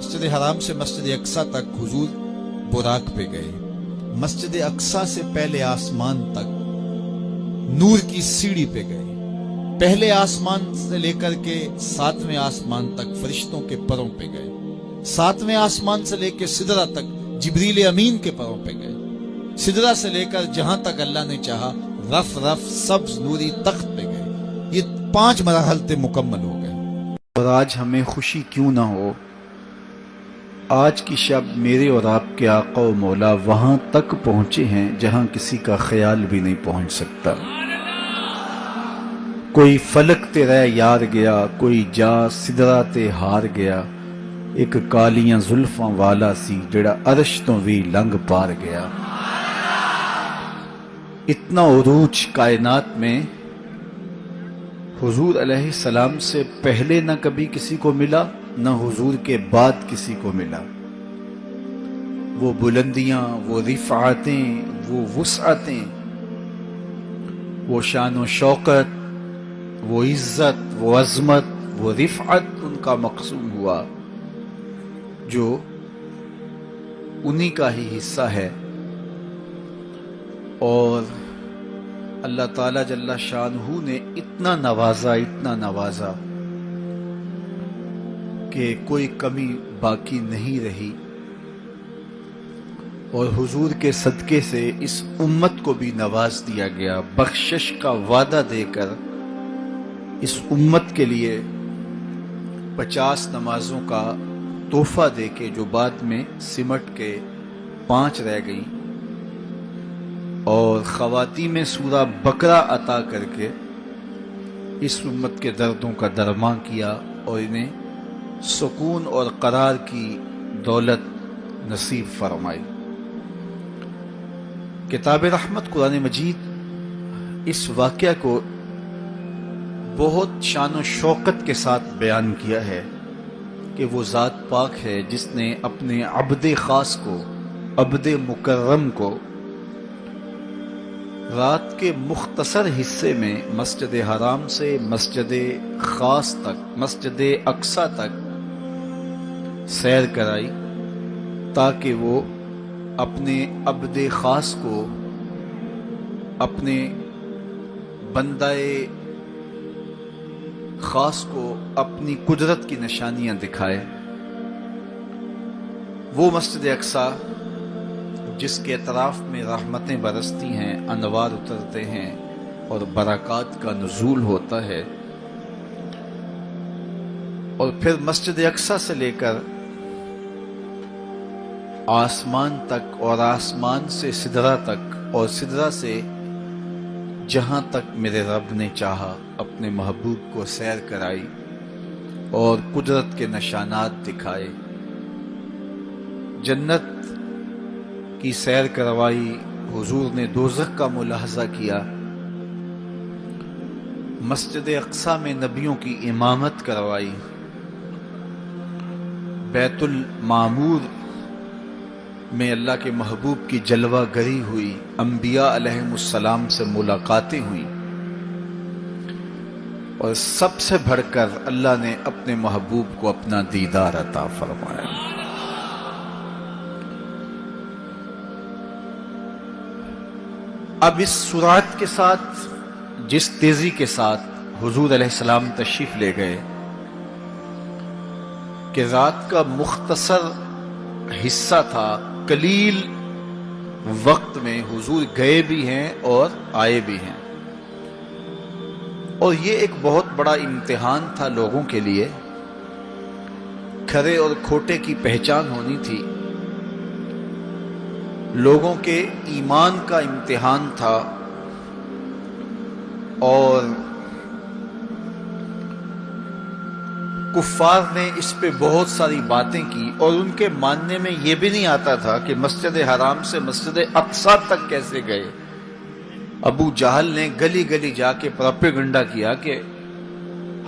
مسجد حرام سے مسجد اقصی تک حضور براق پہ گئے. مسجد اقصی سے پہلے آسمان تک نور کی سیڑھی پہ گئے. پہلے آسمان سے لے کر کے 7ویں آسمان تک فرشتوں کے پروں پہ گئے. 7ویں آسمان سے لے کے سدرہ تک جبریل امین کے پروں پہ گئے. سدرہ سے لے کر جہاں تک اللہ نے چاہا رف رف سبز نوری تخت پہ گئے. یہ 5 مراحل تے مکمل ہو گئے. اور آج ہمیں خوشی کیوں نہ ہو، آج کی شب میرے اور آپ کے آقا و مولا وہاں تک پہنچے ہیں جہاں کسی کا خیال بھی نہیں پہنچ سکتا. کوئی فلک تے رہ یار گیا، کوئی جا سدرہ تے ہار گیا، ایک کالیاں زلفاں والا سی جڑا عرش تو بھی لنگ پار گیا. اتنا عروج کائنات میں حضور علیہ السلام سے پہلے نہ کبھی کسی کو ملا، نہ حضور کے بعد کسی کو ملا. وہ بلندیاں، وہ رفعتیں، وہ وسعتیں، وہ شان و شوکت، وہ عزت، وہ عظمت، وہ رفعت ان کا مقسوم ہوا جو انہی کا ہی حصہ ہے. اور اللہ تعالیٰ جل شانہ نے اتنا نوازا کہ کوئی کمی باقی نہیں رہی. اور حضور کے صدقے سے اس امت کو بھی نواز دیا گیا، بخشش کا وعدہ دے کر اس امت کے لیے 50 نمازوں کا تحفہ دے کے، جو بعد میں سمٹ کے 5 رہ گئیں، اور خواتین میں سورہ بقرہ عطا کر کے اس امت کے دردوں کا درماں کیا اور انہیں سکون اور قرار کی دولت نصیب فرمائی. کتاب رحمت قرآن مجید اس واقعہ کو بہت شان و شوکت کے ساتھ بیان کیا ہے کہ وہ ذات پاک ہے جس نے اپنے عبد خاص کو، عبد مکرم کو، رات کے مختصر حصے میں مسجد حرام سے مسجد خاص تک، مسجد اقصی تک سیر کرائی، تاکہ وہ اپنے عبد خاص کو، اپنے بندہ خاص کو اپنی قدرت کی نشانیاں دکھائے. وہ مسجد اقصی جس کے اطراف میں رحمتیں برستی ہیں، انوار اترتے ہیں اور برکات کا نزول ہوتا ہے. اور پھر مسجد اقصی سے لے کر آسمان تک، اور آسمان سے سدرہ تک، اور سدرہ سے جہاں تک میرے رب نے چاہا اپنے محبوب کو سیر کرائی اور قدرت کے نشانات دکھائے. جنت کی سیر کروائی، حضور نے دوزخ کا ملاحظہ کیا، مسجد اقصی میں نبیوں کی امامت کروائی، بیت المعمور میں اللہ کے محبوب کی جلوہ گری ہوئی، انبیاء علیہم السلام سے ملاقاتیں ہوئیں، اور سب سے بڑھ کر اللہ نے اپنے محبوب کو اپنا دیدار عطا فرمایا. اب اس سرعت کے ساتھ، جس تیزی کے ساتھ حضور علیہ السلام تشریف لے گئے کہ رات کا مختصر حصہ تھا، قلیل وقت میں حضور گئے بھی ہیں اور آئے بھی ہیں. اور یہ ایک بہت بڑا امتحان تھا لوگوں کے لیے. کھرے اور کھوٹے کی پہچان ہونی تھی، لوگوں کے ایمان کا امتحان تھا، اور کفار نے اس پہ بہت ساری باتیں کی، اور ان کے ماننے میں یہ بھی نہیں آتا تھا کہ مسجد حرام سے مسجد اقصی تک کیسے گئے. ابو جہل نے گلی گلی جا کے پروپیگنڈا کیا کہ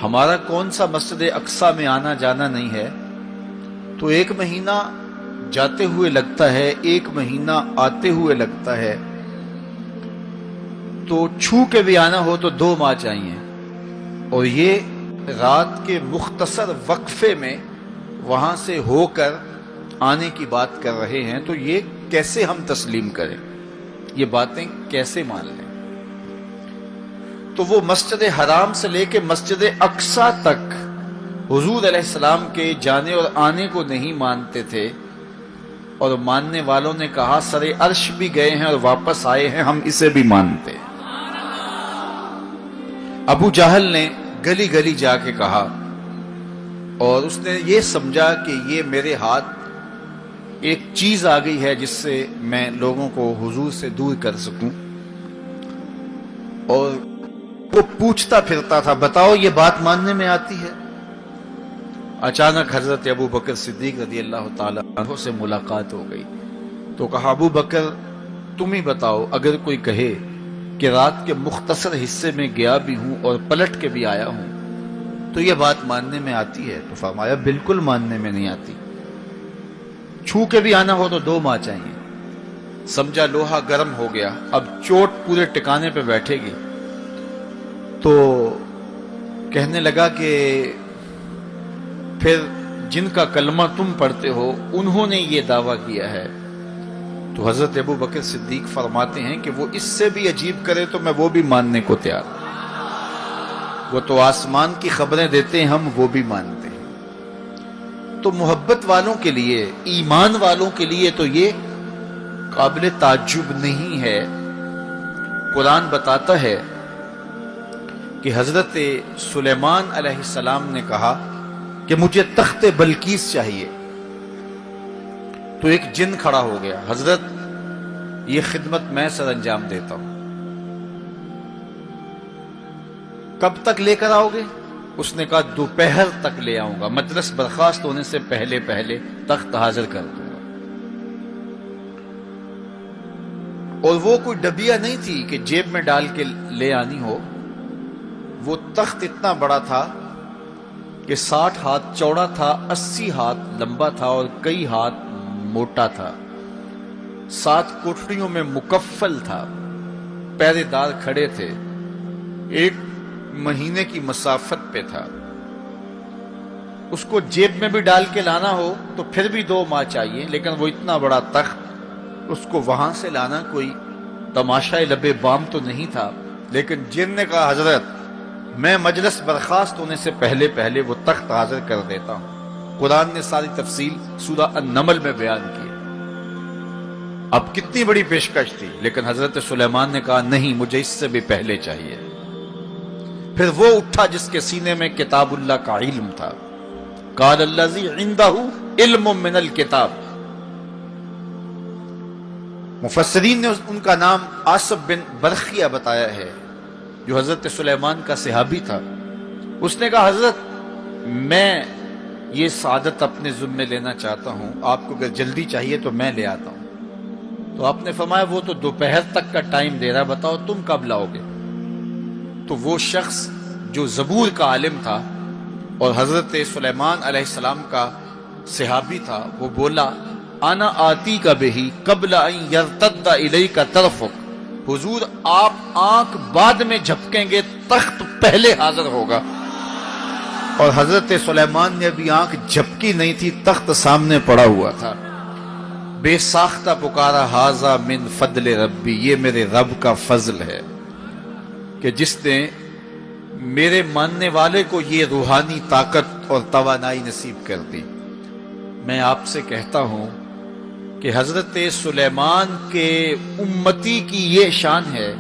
ہمارا کون سا مسجد اقصی میں آنا جانا نہیں ہے، تو 1 مہینہ جاتے ہوئے لگتا ہے، 1 مہینہ آتے ہوئے لگتا ہے، تو چھو کے بھی آنا ہو تو 2 ماہ چاہیے. اور یہ رات کے مختصر وقفے میں وہاں سے ہو کر آنے کی بات کر رہے ہیں، تو یہ کیسے ہم تسلیم کریں، یہ باتیں کیسے مان لیں؟ تو وہ مسجد حرام سے لے کے مسجد اقصی تک حضور علیہ السلام کے جانے اور آنے کو نہیں مانتے تھے، اور ماننے والوں نے کہا سر عرش بھی گئے ہیں اور واپس آئے ہیں، ہم اسے بھی مانتے ہیں۔ ابو جہل نے گلی گلی جا کے کہا، اور اس نے یہ سمجھا کہ یہ میرے ہاتھ ایک چیز آ گئی ہے جس سے میں لوگوں کو حضور سے دور کر سکوں، اور وہ پوچھتا پھرتا تھا بتاؤ یہ بات ماننے میں آتی ہے؟ اچانک حضرت ابو بکر صدیق رضی اللہ تعالیٰ عنہ سے ملاقات ہو گئی، تو کہا ابو بکر تم ہی بتاؤ، اگر کوئی کہے کہ رات کے مختصر حصے میں گیا بھی ہوں اور پلٹ کے بھی آیا ہوں تو یہ بات ماننے میں آتی ہے؟ تو فرمایا بالکل ماننے میں نہیں آتی، چھو کے بھی آنا ہو تو 2 ماہ چاہیے۔ سمجھا لوہا گرم ہو گیا، اب چوٹ پورے ٹکانے پہ بیٹھے گی، تو کہنے لگا کہ پھر جن کا کلمہ تم پڑھتے ہو انہوں نے یہ دعویٰ کیا ہے۔ تو حضرت ابو بکر صدیق فرماتے ہیں کہ وہ اس سے بھی عجیب کرے تو میں وہ بھی ماننے کو تیار ہوں، وہ تو آسمان کی خبریں دیتے ہیں، ہم وہ بھی مانتے ہیں۔ تو محبت والوں کے لیے، ایمان والوں کے لیے تو یہ قابل تعجب نہیں ہے۔ قرآن بتاتا ہے کہ حضرت سلیمان علیہ السلام نے کہا کہ مجھے تخت بلقیس چاہیے، تو ایک جن کھڑا ہو گیا، حضرت یہ خدمت میں سر انجام دیتا ہوں، کب تک لے کر آؤ گے؟ اس نے کہا دوپہر تک لے آؤں گا، مجلس برخاست ہونے سے پہلے پہلے تخت حاضر کر دوں گا۔ اور وہ کوئی ڈبیا نہیں تھی کہ جیب میں ڈال کے لے آنی ہو، وہ تخت اتنا بڑا تھا کہ 60 ہاتھ چوڑا تھا، 80 ہاتھ لمبا تھا اور کئی ہاتھ موٹا تھا، 7 کوٹڑیوں میں مکفل تھا، پہرے دار کھڑے تھے، 1 مہینے کی مسافت پہ تھا۔ اس کو جیب میں بھی ڈال کے لانا ہو تو پھر بھی 2 ماہ چاہیے، لیکن وہ اتنا بڑا تخت، اس کو وہاں سے لانا کوئی تماشا لبے بام تو نہیں تھا۔ لیکن جن نے کہا حضرت میں مجلس برخاست ہونے سے پہلے پہلے وہ تخت حاضر کر دیتا ہوں۔ قرآن نے ساری تفصیل سورہ النمل میں بیان کی۔ اب کتنی بڑی پیشکش تھی، لیکن حضرت سلیمان نے کہا نہیں، مجھے اس سے بھی پہلے چاہیے۔ پھر وہ اٹھا جس کے سینے میں کتاب اللہ کا علم تھا، قال الذی عندہ علم من الکتاب۔ مفسرین نے ان کا نام آصف بن برخیہ بتایا ہے، جو حضرت سلیمان کا صحابی تھا۔ اس نے کہا حضرت میں یہ سعادت اپنے ذمے لینا چاہتا ہوں، آپ کو اگر جلدی چاہیے تو میں لے آتا ہوں۔ تو آپ نے فرمایا وہ تو دوپہر تک کا ٹائم دے رہا، بتاؤ تم کب لاؤ گے؟ تو وہ شخص جو زبور کا عالم تھا اور حضرت سلیمان علیہ السلام کا صحابی تھا، وہ بولا انا آتی کا بہی قبل ان یرتد الیک طرفک، حضور آپ آنکھ بعد میں جھپکیں گے، تخت پہلے حاضر ہوگا۔ اور حضرت سلیمان نے ابھی آنکھ جھپکی نہیں تھی، تخت سامنے پڑا ہوا تھا۔ بے ساختہ پکارا ھذا من فضل ربی، یہ میرے رب کا فضل ہے کہ جس نے میرے ماننے والے کو یہ روحانی طاقت اور توانائی نصیب کر دی۔ میں آپ سے کہتا ہوں کہ حضرت سلیمان کے امتی کی یہ شان ہے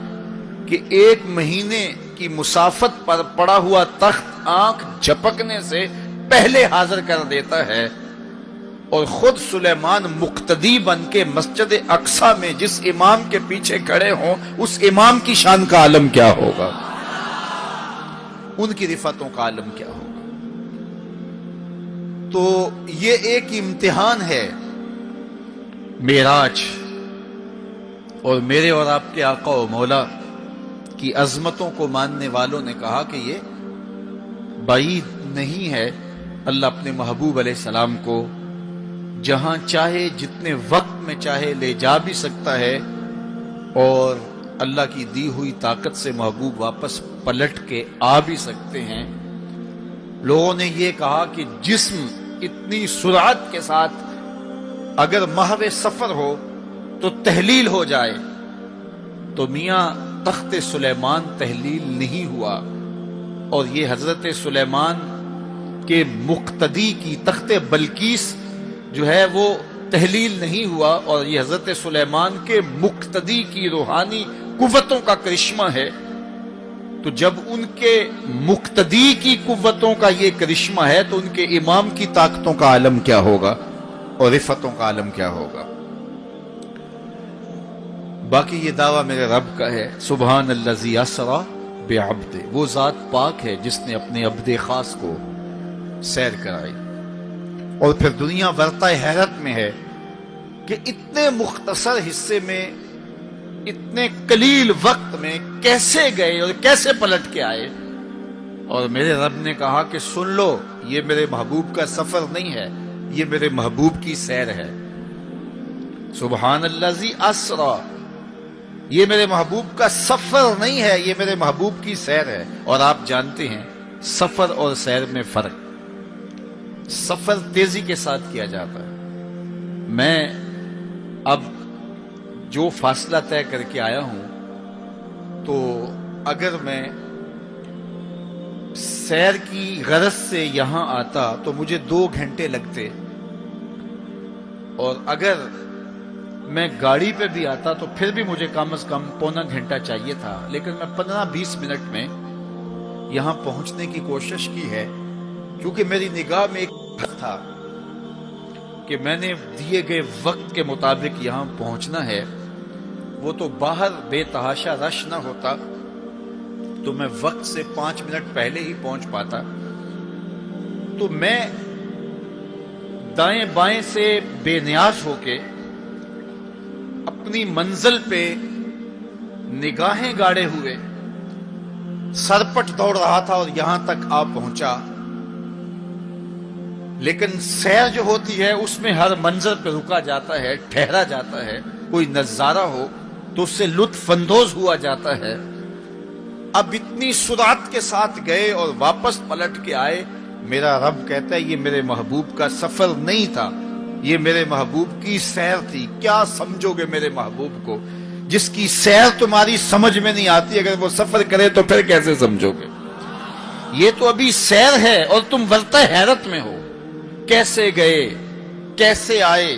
کہ 1 مہینے کی مسافت پر پڑا ہوا تخت آنکھ جھپکنے سے پہلے حاضر کر دیتا ہے، اور خود سلیمان مقتدی بن کے مسجد اقصی میں جس امام کے پیچھے کھڑے ہوں، اس امام کی شان کا عالم کیا ہوگا، ان کی رفعتوں کا عالم کیا ہوگا۔ تو یہ ایک امتحان ہے معراج، اور میرے اور آپ کے آقا و مولا کی عظمتوں کو ماننے والوں نے کہا کہ یہ بعید نہیں ہے، اللہ اپنے محبوب علیہ السلام کو جہاں چاہے جتنے وقت میں چاہے لے جا بھی سکتا ہے، اور اللہ کی دی ہوئی طاقت سے محبوب واپس پلٹ کے آ بھی سکتے ہیں۔ لوگوں نے یہ کہا کہ جسم اتنی سرعت کے ساتھ اگر محو سفر ہو تو تحلیل ہو جائے، تو میاں تخت سلیمان تحلیل نہیں ہوا، اور یہ حضرت سلیمان کے مقتدی کی تخت بلقیس جو ہے وہ تحلیل نہیں ہوا، اور یہ حضرت سلیمان کے مقتدی کی روحانی قوتوں کا کرشمہ ہے۔ تو جب ان کے مقتدی کی قوتوں کا یہ کرشمہ ہے تو ان کے امام کی طاقتوں کا عالم کیا ہوگا اور رفتوں کا عالم کیا ہوگا۔ باقی یہ دعویٰ میرے رب کا ہے، سبحان الذی اسری بعبد، وہ ذات پاک ہے جس نے اپنے عبد خاص کو سیر کرائی۔ اور پھر دنیا ورطہ حیرت میں ہے کہ اتنے مختصر حصے میں، اتنے قلیل وقت میں کیسے گئے اور کیسے پلٹ کے آئے۔ اور میرے رب نے کہا کہ سن لو، یہ میرے محبوب کا سفر نہیں ہے، یہ میرے محبوب کی سیر ہے۔ سبحان الذی اسری، یہ میرے محبوب کا سفر نہیں ہے، یہ میرے محبوب کی سیر ہے۔ اور آپ جانتے ہیں سفر اور سیر میں فرق، سفر تیزی کے ساتھ کیا جاتا ہے۔ میں اب جو فاصلہ طے کر کے آیا ہوں، تو اگر میں سیر کی غرض سے یہاں آتا تو مجھے 2 گھنٹے لگتے، اور اگر میں گاڑی پہ بھی آتا تو پھر بھی مجھے کم از کم پونا گھنٹہ چاہیے تھا، لیکن میں 15-20 منٹ میں یہاں پہنچنے کی کوشش کی ہے، کیونکہ میری نگاہ میں ایک تھا کہ میں نے دیے گئے وقت کے مطابق یہاں پہنچنا ہے۔ وہ تو باہر بے تحاشا رش نہ ہوتا تو میں وقت سے 5 منٹ پہلے ہی پہنچ پاتا۔ تو میں دائیں بائیں سے بے نیاز ہو کے اپنی منزل پہ نگاہیں گاڑے ہوئے سرپٹ دوڑ رہا تھا اور یہاں تک آ پہنچا۔ لیکن سیر جو ہوتی ہے اس میں ہر منظر پہ رکا جاتا ہے، ٹھہرا جاتا ہے، کوئی نظارہ ہو تو اس سے لطف اندوز ہوا جاتا ہے۔ اب اتنی سرعت کے ساتھ گئے اور واپس پلٹ کے آئے، میرا رب کہتا ہے یہ میرے محبوب کا سفر نہیں تھا، یہ میرے محبوب کی سیر تھی۔ کیا سمجھو گے میرے محبوب کو جس کی سیر تمہاری سمجھ میں نہیں آتی؟ اگر وہ سفر کرے تو پھر کیسے سمجھو گے؟ یہ تو ابھی سیر ہے اور تم ورطہ حیرت میں ہو، کیسے گئے کیسے آئے۔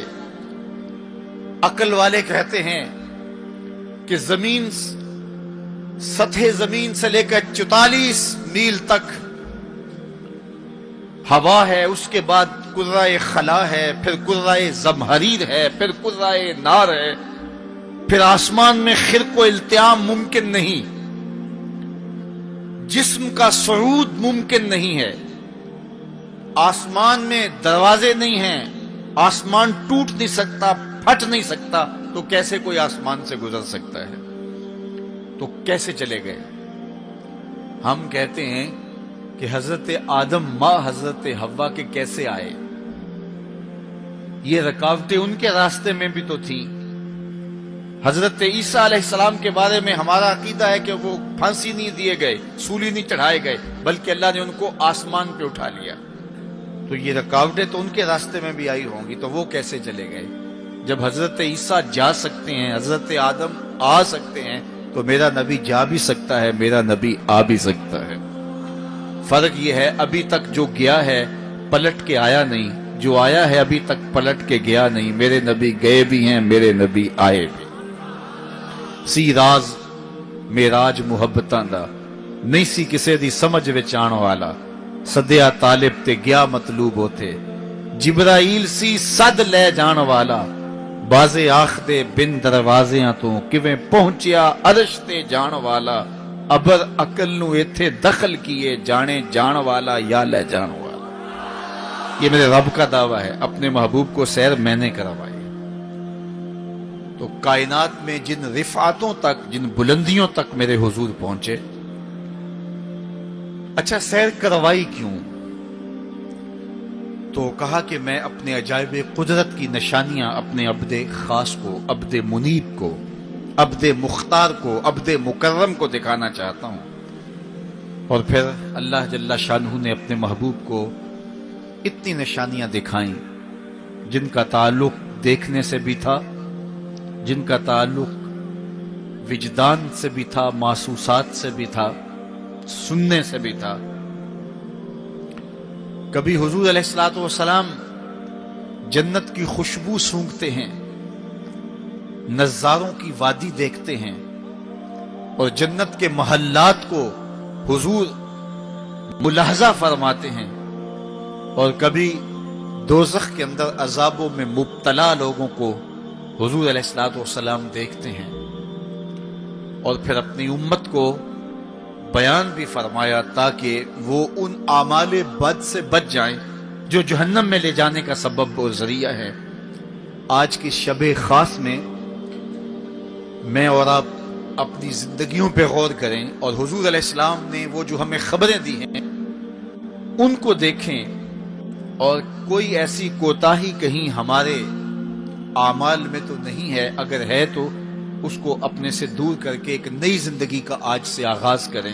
عقل والے کہتے ہیں کہ زمین، سطح زمین سے لے کر 44 میل تک ہوا ہے، اس کے بعد کرۂ خلا ہے، پھر کرۂ زمہریر ہے، پھر کرۂ نار ہے، پھر آسمان میں خرق و التیام ممکن نہیں، جسم کا صعود ممکن نہیں ہے، آسمان میں دروازے نہیں ہیں، آسمان ٹوٹ نہیں سکتا، پھٹ نہیں سکتا، تو کیسے کوئی آسمان سے گزر سکتا ہے؟ تو کیسے چلے گئے؟ ہم کہتے ہیں کہ حضرت آدم ماں حضرت حوا کے کیسے آئے؟ یہ رکاوٹیں ان کے راستے میں بھی تو تھیں۔ حضرت عیسیٰ علیہ السلام کے بارے میں ہمارا عقیدہ ہے کہ وہ پھانسی نہیں دیے گئے، سولی نہیں چڑھائے گئے، بلکہ اللہ نے ان کو آسمان پہ اٹھا لیا۔ تو یہ رکاوٹیں تو ان کے راستے میں بھی آئی ہوں گی، تو وہ کیسے چلے گئے؟ جب حضرت عیسیٰ جا سکتے ہیں، حضرت آدم آ سکتے ہیں، تو میرا نبی جا بھی سکتا ہے، میرا نبی آ بھی سکتا ہے۔ فرق یہ ہے ابھی تک جو گیا ہے پلٹ کے آیا نہیں، جو آیا ہے ابھی تک پلٹ کے گیا نہیں۔ میرے نبی گئے بھی ہیں، میرے نبی آئے بھی۔ سی راز میراج محبتاں دا نہیں سی کسے دی سمجھ وچ آن والا، سدیا طالب تے گیا مطلوب ہوتے، جبرائیل سی صد لے جان والا، بازے آخ دے بن دروازیاں تو کیویں پہنچیا عرش تے جان والا، ابر عقل نو ایتھے دخل کیے، جانے جان والا یا لے جان والا۔ یہ میرے رب کا دعویٰ ہے، اپنے محبوب کو سیر میں نے کروائی۔ تو کائنات میں جن رفعتوں تک، جن بلندیوں تک میرے حضور پہنچے، اچھا سیر کروائی کیوں؟ تو کہا کہ میں اپنے عجائب قدرت کی نشانیاں اپنے عبد خاص کو، عبد منیب کو، عبد مختار کو، عبد مکرم کو دکھانا چاہتا ہوں۔ اور پھر اللہ جل شانہ نے اپنے محبوب کو اتنی نشانیاں دکھائیں جن کا تعلق دیکھنے سے بھی تھا، جن کا تعلق وجدان سے بھی تھا، محسوسات سے بھی تھا، سننے سے بھی تھا۔ کبھی حضور علیہ الصلوۃ والسلام جنت کی خوشبو سونگھتے ہیں، نظاروں کی وادی دیکھتے ہیں، اور جنت کے محلات کو حضور ملاحظہ فرماتے ہیں، اور کبھی دوزخ کے اندر عذابوں میں مبتلا لوگوں کو حضور علیہ الصلوۃ والسلام دیکھتے ہیں، اور پھر اپنی امت کو بیان بھی فرمایا تاکہ وہ ان اعمال بد سے بچ جائیں جو جہنم میں لے جانے کا سبب اور ذریعہ ہے۔ آج کی شب خاص میں میں اور آپ اپنی زندگیوں پہ غور کریں اور حضور علیہ السلام نے وہ جو ہمیں خبریں دی ہیں ان کو دیکھیں، اور کوئی ایسی کوتاہی کہیں ہمارے اعمال میں تو نہیں ہے، اگر ہے تو اس کو اپنے سے دور کر کے ایک نئی زندگی کا آج سے آغاز کریں۔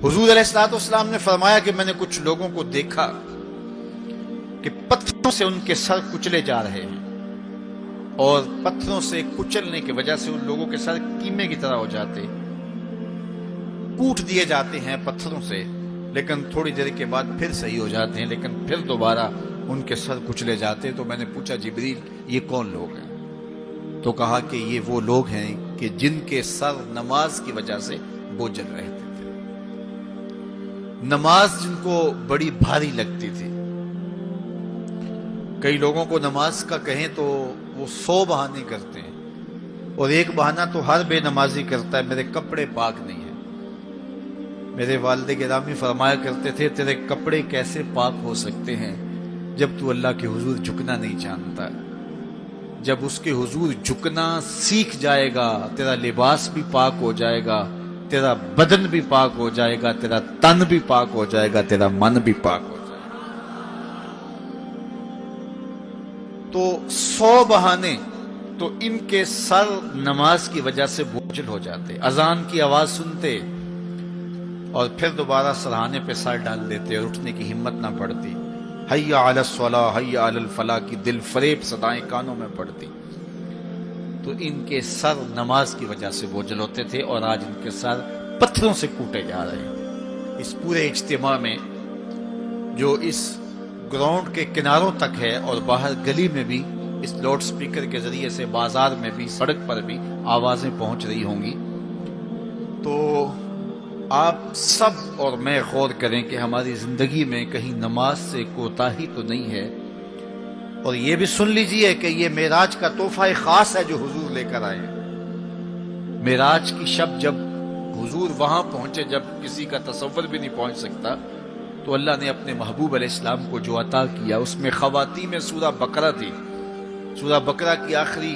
حضور علیہ الصلوۃ والسلام نے فرمایا کہ میں نے کچھ لوگوں کو دیکھا کہ پتھروں سے ان کے سر کچلے جا رہے ہیں، اور پتھروں سے کچلنے کی وجہ سے ان لوگوں کے سر کیمے کی طرح ہو جاتے، کوٹ دیے جاتے ہیں پتھروں سے، لیکن تھوڑی دیر کے بعد پھر صحیح ہو جاتے ہیں، لیکن پھر دوبارہ ان کے سر کچلے جاتے۔ تو میں نے پوچھا جبریل یہ کون لوگ ہیں؟ تو کہا کہ یہ وہ لوگ ہیں کہ جن کے سر نماز کی وجہ سے بوجھل رہتے تھے، نماز جن کو بڑی بھاری لگتی تھی۔ کئی لوگوں کو نماز کا کہیں تو وہ 100 بہانے کرتے ہیں، اور ایک بہانہ تو ہر بے نمازی کرتا ہے، میرے کپڑے پاک نہیں ہیں۔ میرے والد گرامی فرمایا کرتے تھے تیرے کپڑے کیسے پاک ہو سکتے ہیں جب تو اللہ کے حضور جھکنا نہیں جانتا؟ جب اس کے حضور جھکنا سیکھ جائے گا تیرا لباس بھی پاک ہو جائے گا، تیرا بدن بھی پاک ہو جائے گا، تیرا تن بھی پاک ہو جائے گا، تیرا من بھی پاک ہو جائے گا۔ تو 100 بہانے تو ان کے سر نماز کی وجہ سے بوجھل ہو جاتے، اذان کی آواز سنتے اور پھر دوبارہ سرہانے پہ سر ڈال دیتے اور اٹھنے کی ہمت نہ پڑتی۔ حیا علی الصلاۃ حیا علی الفلاح کی دل فریب صدائیں کانوں میں پڑتی۔ تو ان کے سر نماز کی وجہ سے بوجھل ہوتے تھے، اور آج ان کے سر پتھروں سے کوٹے جا رہے ہیں۔ اس پورے اجتماع میں جو اس گراؤنڈ کے کناروں تک ہے اور باہر گلی میں بھی اس لاؤڈ سپیکر کے ذریعے سے، بازار میں بھی، سڑک پر بھی آوازیں پہنچ رہی ہوں گی، تو آپ سب اور میں غور کریں کہ ہماری زندگی میں کہیں نماز سے کوتاہی تو نہیں ہے۔ اور یہ بھی سن لیجئے کہ یہ معراج کا تحفہ خاص ہے جو حضور لے کر آئے ہیں۔ معراج کی شب جب حضور وہاں پہنچے، جب کسی کا تصور بھی نہیں پہنچ سکتا، تو اللہ نے اپنے محبوب علیہ السلام کو جو عطا کیا اس میں خواتین میں سورہ بقرہ تھی۔ سورہ بقرہ کی آخری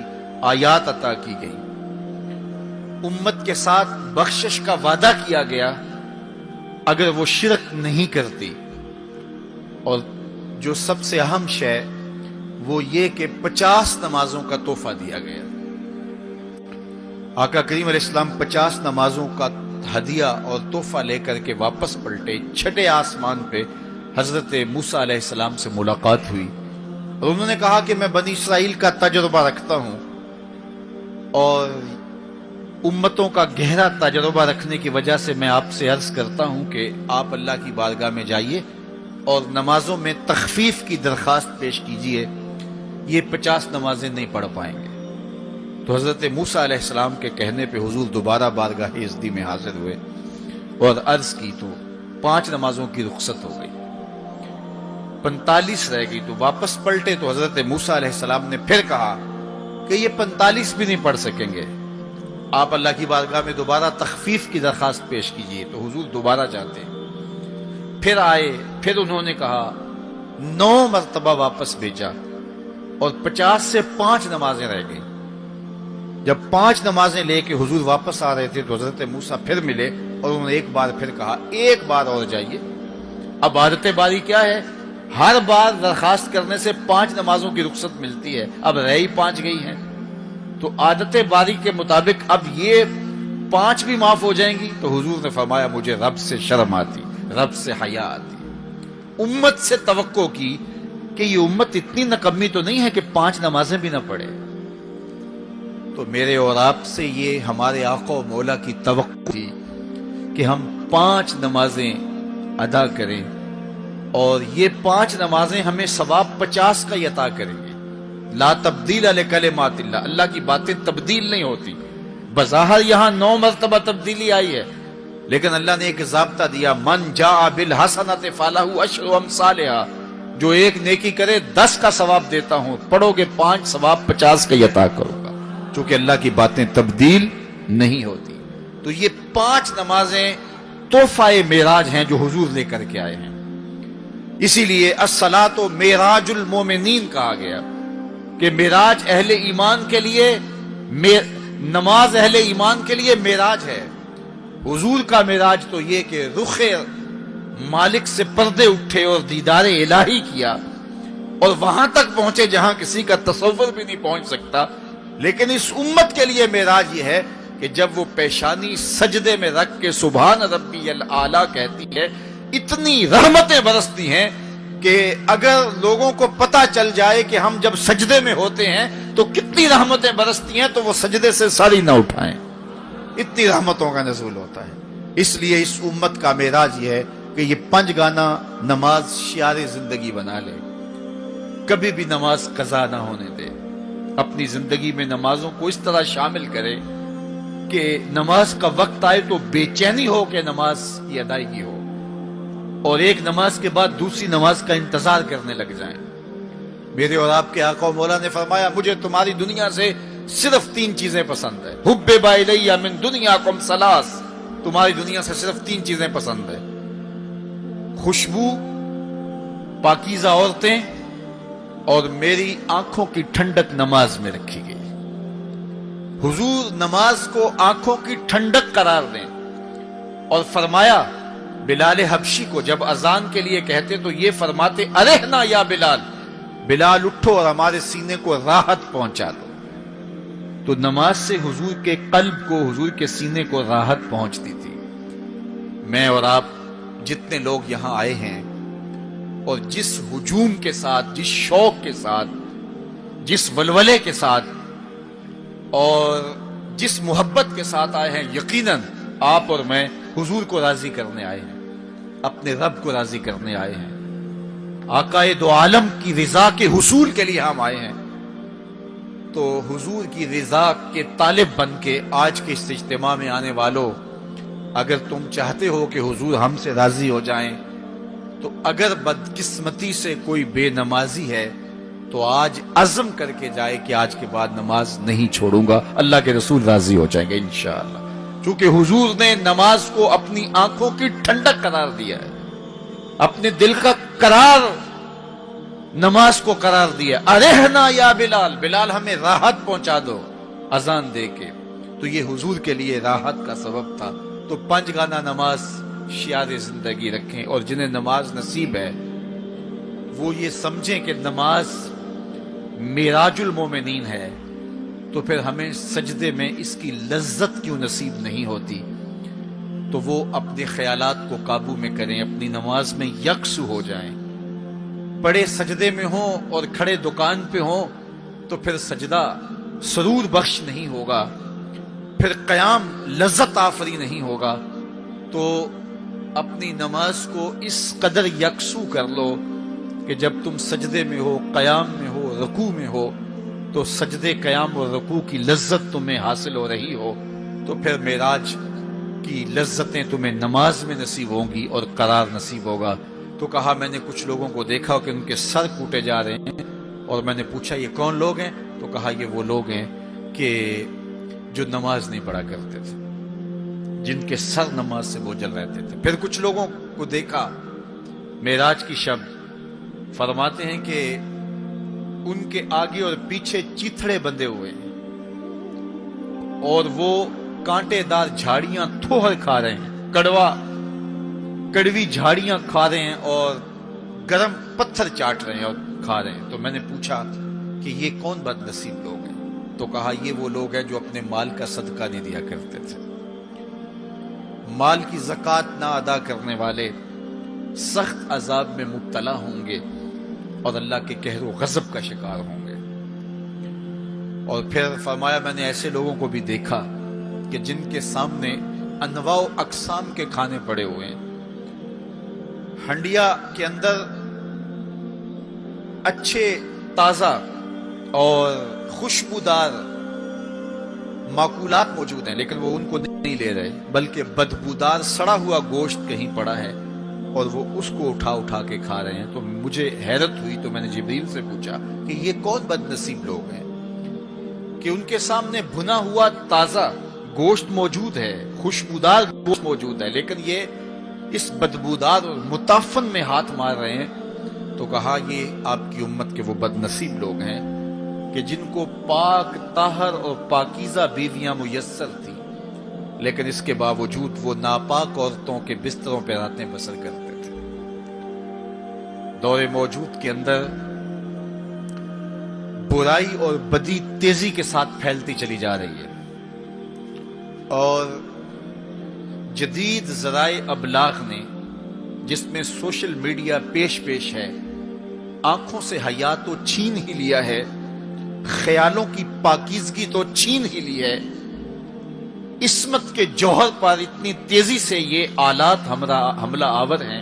آیات عطا کی گئی، امت کے ساتھ بخشش کا وعدہ کیا گیا اگر وہ شرک نہیں کرتی، اور جو سب سے اہم شے وہ یہ کہ 50 نمازوں کا تحفہ دیا گیا۔ آقا کریم علیہ السلام 50 نمازوں کا ہدیہ اور تحفہ لے کر کے واپس پلٹے۔ چھٹے آسمان پہ حضرت موسیٰ علیہ السلام سے ملاقات ہوئی، اور انہوں نے کہا کہ میں بنی اسرائیل کا تجربہ رکھتا ہوں، اور امتوں کا گہرا تجربہ رکھنے کی وجہ سے میں آپ سے عرض کرتا ہوں کہ آپ اللہ کی بارگاہ میں جائیے اور نمازوں میں تخفیف کی درخواست پیش کیجیے، یہ 50 نمازیں نہیں پڑھ پائیں گے۔ تو حضرت موسیٰ علیہ السلام کے کہنے پہ حضور دوبارہ بارگاہ عزدی میں حاضر ہوئے اور عرض کی، تو 5 نمازوں کی رخصت ہو گئی، 45 رہ گئی، تو واپس پلٹے تو حضرت موسیٰ علیہ السلام نے پھر کہا کہ یہ 45 بھی نہیں پڑھ سکیں گے، آپ اللہ کی بارگاہ میں دوبارہ تخفیف کی درخواست پیش کیجیے۔ تو حضور دوبارہ جاتے، پھر آئے، پھر انہوں نے کہا، 9 مرتبہ واپس بھیجا، اور 50 سے 5 نمازیں رہ گئی۔ جب 5 نمازیں لے کے حضور واپس آ رہے تھے تو حضرت موسیٰ پھر ملے، اور انہوں نے ایک بار پھر کہا، ایک بار اور جائیے۔ اب عادت باری کیا ہے، ہر بار درخواست کرنے سے 5 نمازوں کی رخصت ملتی ہے، اب رہ ہی 5 گئی ہیں، تو عادت باری کے مطابق اب یہ 5 بھی معاف ہو جائیں گی۔ تو حضور نے فرمایا، مجھے رب سے شرم آتی، رب سے حیا آتی، امت سے توقع کی کہ یہ امت اتنی نکمی تو نہیں ہے کہ 5 نمازیں بھی نہ پڑھے. تو میرے اور آپ سے یہ ہمارے آقا و مولا کی توقع تھی کہ ہم 5 نمازیں ادا کریں، اور یہ 5 نمازیں ہمیں ثواب 50 کا عطا کریں گے. لا تبدیل لکلمات اللہ، اللہ کی باتیں تبدیل نہیں ہوتی. بظاہر یہاں 9 مرتبہ تبدیلی آئی ہے، لیکن اللہ نے ایک ضابطہ دیا، من جاء بالحسنۃ فلہ عشر امثالھا، جو ایک نیکی کرے 10 کا ثواب دیتا ہوں، پڑھو گے 5 ثواب 50 کا عطا کروں گا، چونکہ اللہ کی باتیں تبدیل نہیں ہوتی. تو یہ 5 نمازیں تحفہ معراج ہیں جو حضور لے کر کے آئے ہیں. اسی لیے الصلاۃ معراج المومنین کہا گیا کہ معراج اہل ایمان کے لیے، نماز اہل ایمان کے لیے معراج ہے. حضور کا معراج تو یہ کہ رخ مالک سے پردے اٹھے اور دیدار الہی کیا، اور وہاں تک پہنچے جہاں کسی کا تصور بھی نہیں پہنچ سکتا. لیکن اس امت کے لیے معراج یہ ہے کہ جب وہ پیشانی سجدے میں رکھ کے سبحان ربی الاعلیٰ کہتی ہے، اتنی رحمتیں برستی ہیں کہ اگر لوگوں کو پتہ چل جائے کہ ہم جب سجدے میں ہوتے ہیں تو کتنی رحمتیں برستی ہیں، تو وہ سجدے سے ساری نہ اٹھائیں. اتنی رحمتوں کا نزول ہوتا ہے. اس لیے اس امت کا معراج یہ ہے کہ یہ 5 گانا نماز شعار زندگی بنا لے، کبھی بھی نماز قضا نہ ہونے دے. اپنی زندگی میں نمازوں کو اس طرح شامل کرے کہ نماز کا وقت آئے تو بے چینی ہو کہ نماز کی ادائیگی ہو، اور ایک نماز کے بعد دوسری نماز کا انتظار کرنے لگ جائیں. میرے اور آپ کے آقا و مولا نے فرمایا، مجھے تمہاری دنیا سے صرف 3 چیزیں پسند ہے. حبب الی من دنیاکم ثلاث، تمہاری دنیا سے صرف 3 چیزیں پسند ہے: خوشبو، پاکیزہ عورتیں، اور میری آنکھوں کی ٹھنڈک نماز میں رکھی گئی. حضور نماز کو آنکھوں کی ٹھنڈک قرار دیں، اور فرمایا بلال حبشی کو جب اذان کے لیے کہتے تو یہ فرماتے، ارحنا یا بلال، بلال اٹھو اور ہمارے سینے کو راحت پہنچا دو. تو نماز سے حضور کے قلب کو، حضور کے سینے کو راحت پہنچتی تھی. میں اور آپ جتنے لوگ یہاں آئے ہیں، اور جس ہجوم کے ساتھ، جس شوق کے ساتھ، جس ولولے کے ساتھ اور جس محبت کے ساتھ آئے ہیں، یقیناً آپ اور میں حضور کو راضی کرنے آئے ہیں، اپنے رب کو راضی کرنے آئے ہیں، آقائے دو عالم کی رضا کے حصول کے لیے ہم آئے ہیں. تو حضور کی رضا کے طالب بن کے آج کے اس اجتماع میں آنے والوں، اگر تم چاہتے ہو کہ حضور ہم سے راضی ہو جائیں، تو اگر بدقسمتی سے کوئی بے نمازی ہے تو آج عزم کر کے جائے کہ آج کے بعد نماز نہیں چھوڑوں گا، اللہ کے رسول راضی ہو جائیں گے انشاءاللہ. چونکہ حضور نے نماز کو اپنی آنکھوں کی ٹھنڈک قرار دیا ہے، اپنے دل کا قرار نماز کو قرار دیا. ارحنا یا بلال، بلال ہمیں راحت پہنچا دو اذان دے کے. تو یہ حضور کے لیے راحت کا سبب تھا. تو 5 گانا نماز شعار زندگی رکھیں، اور جنہیں نماز نصیب ہے وہ یہ سمجھیں کہ نماز معراج المومنین ہے، تو پھر ہمیں سجدے میں اس کی لذت کیوں نصیب نہیں ہوتی. تو وہ اپنے خیالات کو قابو میں کریں، اپنی نماز میں یکسو ہو جائیں. پڑے سجدے میں ہوں اور کھڑے دکان پہ ہوں تو پھر سجدہ سرور بخش نہیں ہوگا، پھر قیام لذت آفری نہیں ہوگا. تو اپنی نماز کو اس قدر یکسو کر لو کہ جب تم سجدے میں ہو، قیام میں ہو، رکوع میں ہو، تو سجدے، قیام اور رکوع کی لذت تمہیں حاصل ہو رہی ہو، تو پھر معراج کی لذتیں تمہیں نماز میں نصیب ہوں گی اور قرار نصیب ہوگا. تو کہا میں نے کچھ لوگوں کو دیکھا کہ ان کے سر کوٹے جا رہے ہیں، اور میں نے پوچھا یہ کون لوگ ہیں؟ تو کہا یہ وہ لوگ ہیں کہ جو نماز نہیں پڑھا کرتے تھے، جن کے سر نماز سے بوجھل رہتے تھے. پھر کچھ لوگوں کو دیکھا معراج کی شب، فرماتے ہیں کہ ان کے آگے اور پیچھے چیتھڑے بندھے ہوئے ہیں، اور وہ کانٹے دار جھاڑیاں تھوہر کھا رہے ہیں، کڑوی جھاڑیاں کھا رہے ہیں، اور گرم پتھر چاٹ رہے ہیں اور کھا رہے ہیں. تو میں نے پوچھا کہ یہ کون بد نصیب لوگ ہیں؟ تو کہا یہ وہ لوگ ہیں جو اپنے مال کا صدقہ نہیں دیا کرتے تھے، مال کی زکوٰۃ نہ ادا کرنے والے، سخت عذاب میں مبتلا ہوں گے اور اللہ کے قہر و غضب کا شکار ہوں گے۔ اور پھر فرمایا میں نے ایسے لوگوں کو بھی دیکھا کہ جن کے سامنے انواع و اقسام کے کھانے پڑے ہوئے ہیں، ہنڈیا کے اندر اچھے تازہ اور خوشبودار معقولات موجود ہیں، لیکن وہ ان کو نہیں لے رہے، بلکہ بدبودار سڑا ہوا گوشت کہیں پڑا ہے اور وہ اس کو اٹھا اٹھا کے کھا رہے ہیں۔ تو مجھے حیرت ہوئی، تو میں نے جبریل سے پوچھا کہ یہ کون بد نصیب لوگ ہیں کہ ان کے سامنے بھنا ہوا تازہ گوشت موجود ہے، خوشبودار گوشت موجود ہے، لیکن یہ اس بدبودار اور متعفن میں ہاتھ مار رہے ہیں۔ تو کہا یہ آپ کی امت کے وہ بد نصیب لوگ ہیں کہ جن کو پاک طاہر اور پاکیزہ بیویاں میسر تھی، لیکن اس کے باوجود وہ ناپاک عورتوں کے بستروں پہ راتیں بسر کرتے تھے۔ دور موجود کے اندر برائی اور بدی تیزی کے ساتھ پھیلتی چلی جا رہی ہے، اور جدید ذرائع ابلاغ نے، جس میں سوشل میڈیا پیش ہے، آنکھوں سے حیا تو چھین ہی لیا ہے، خیالوں کی پاکیزگی تو چھین ہی لی ہے، عصمت کے جوہر پر اتنی تیزی سے یہ آلات حملہ آور ہیں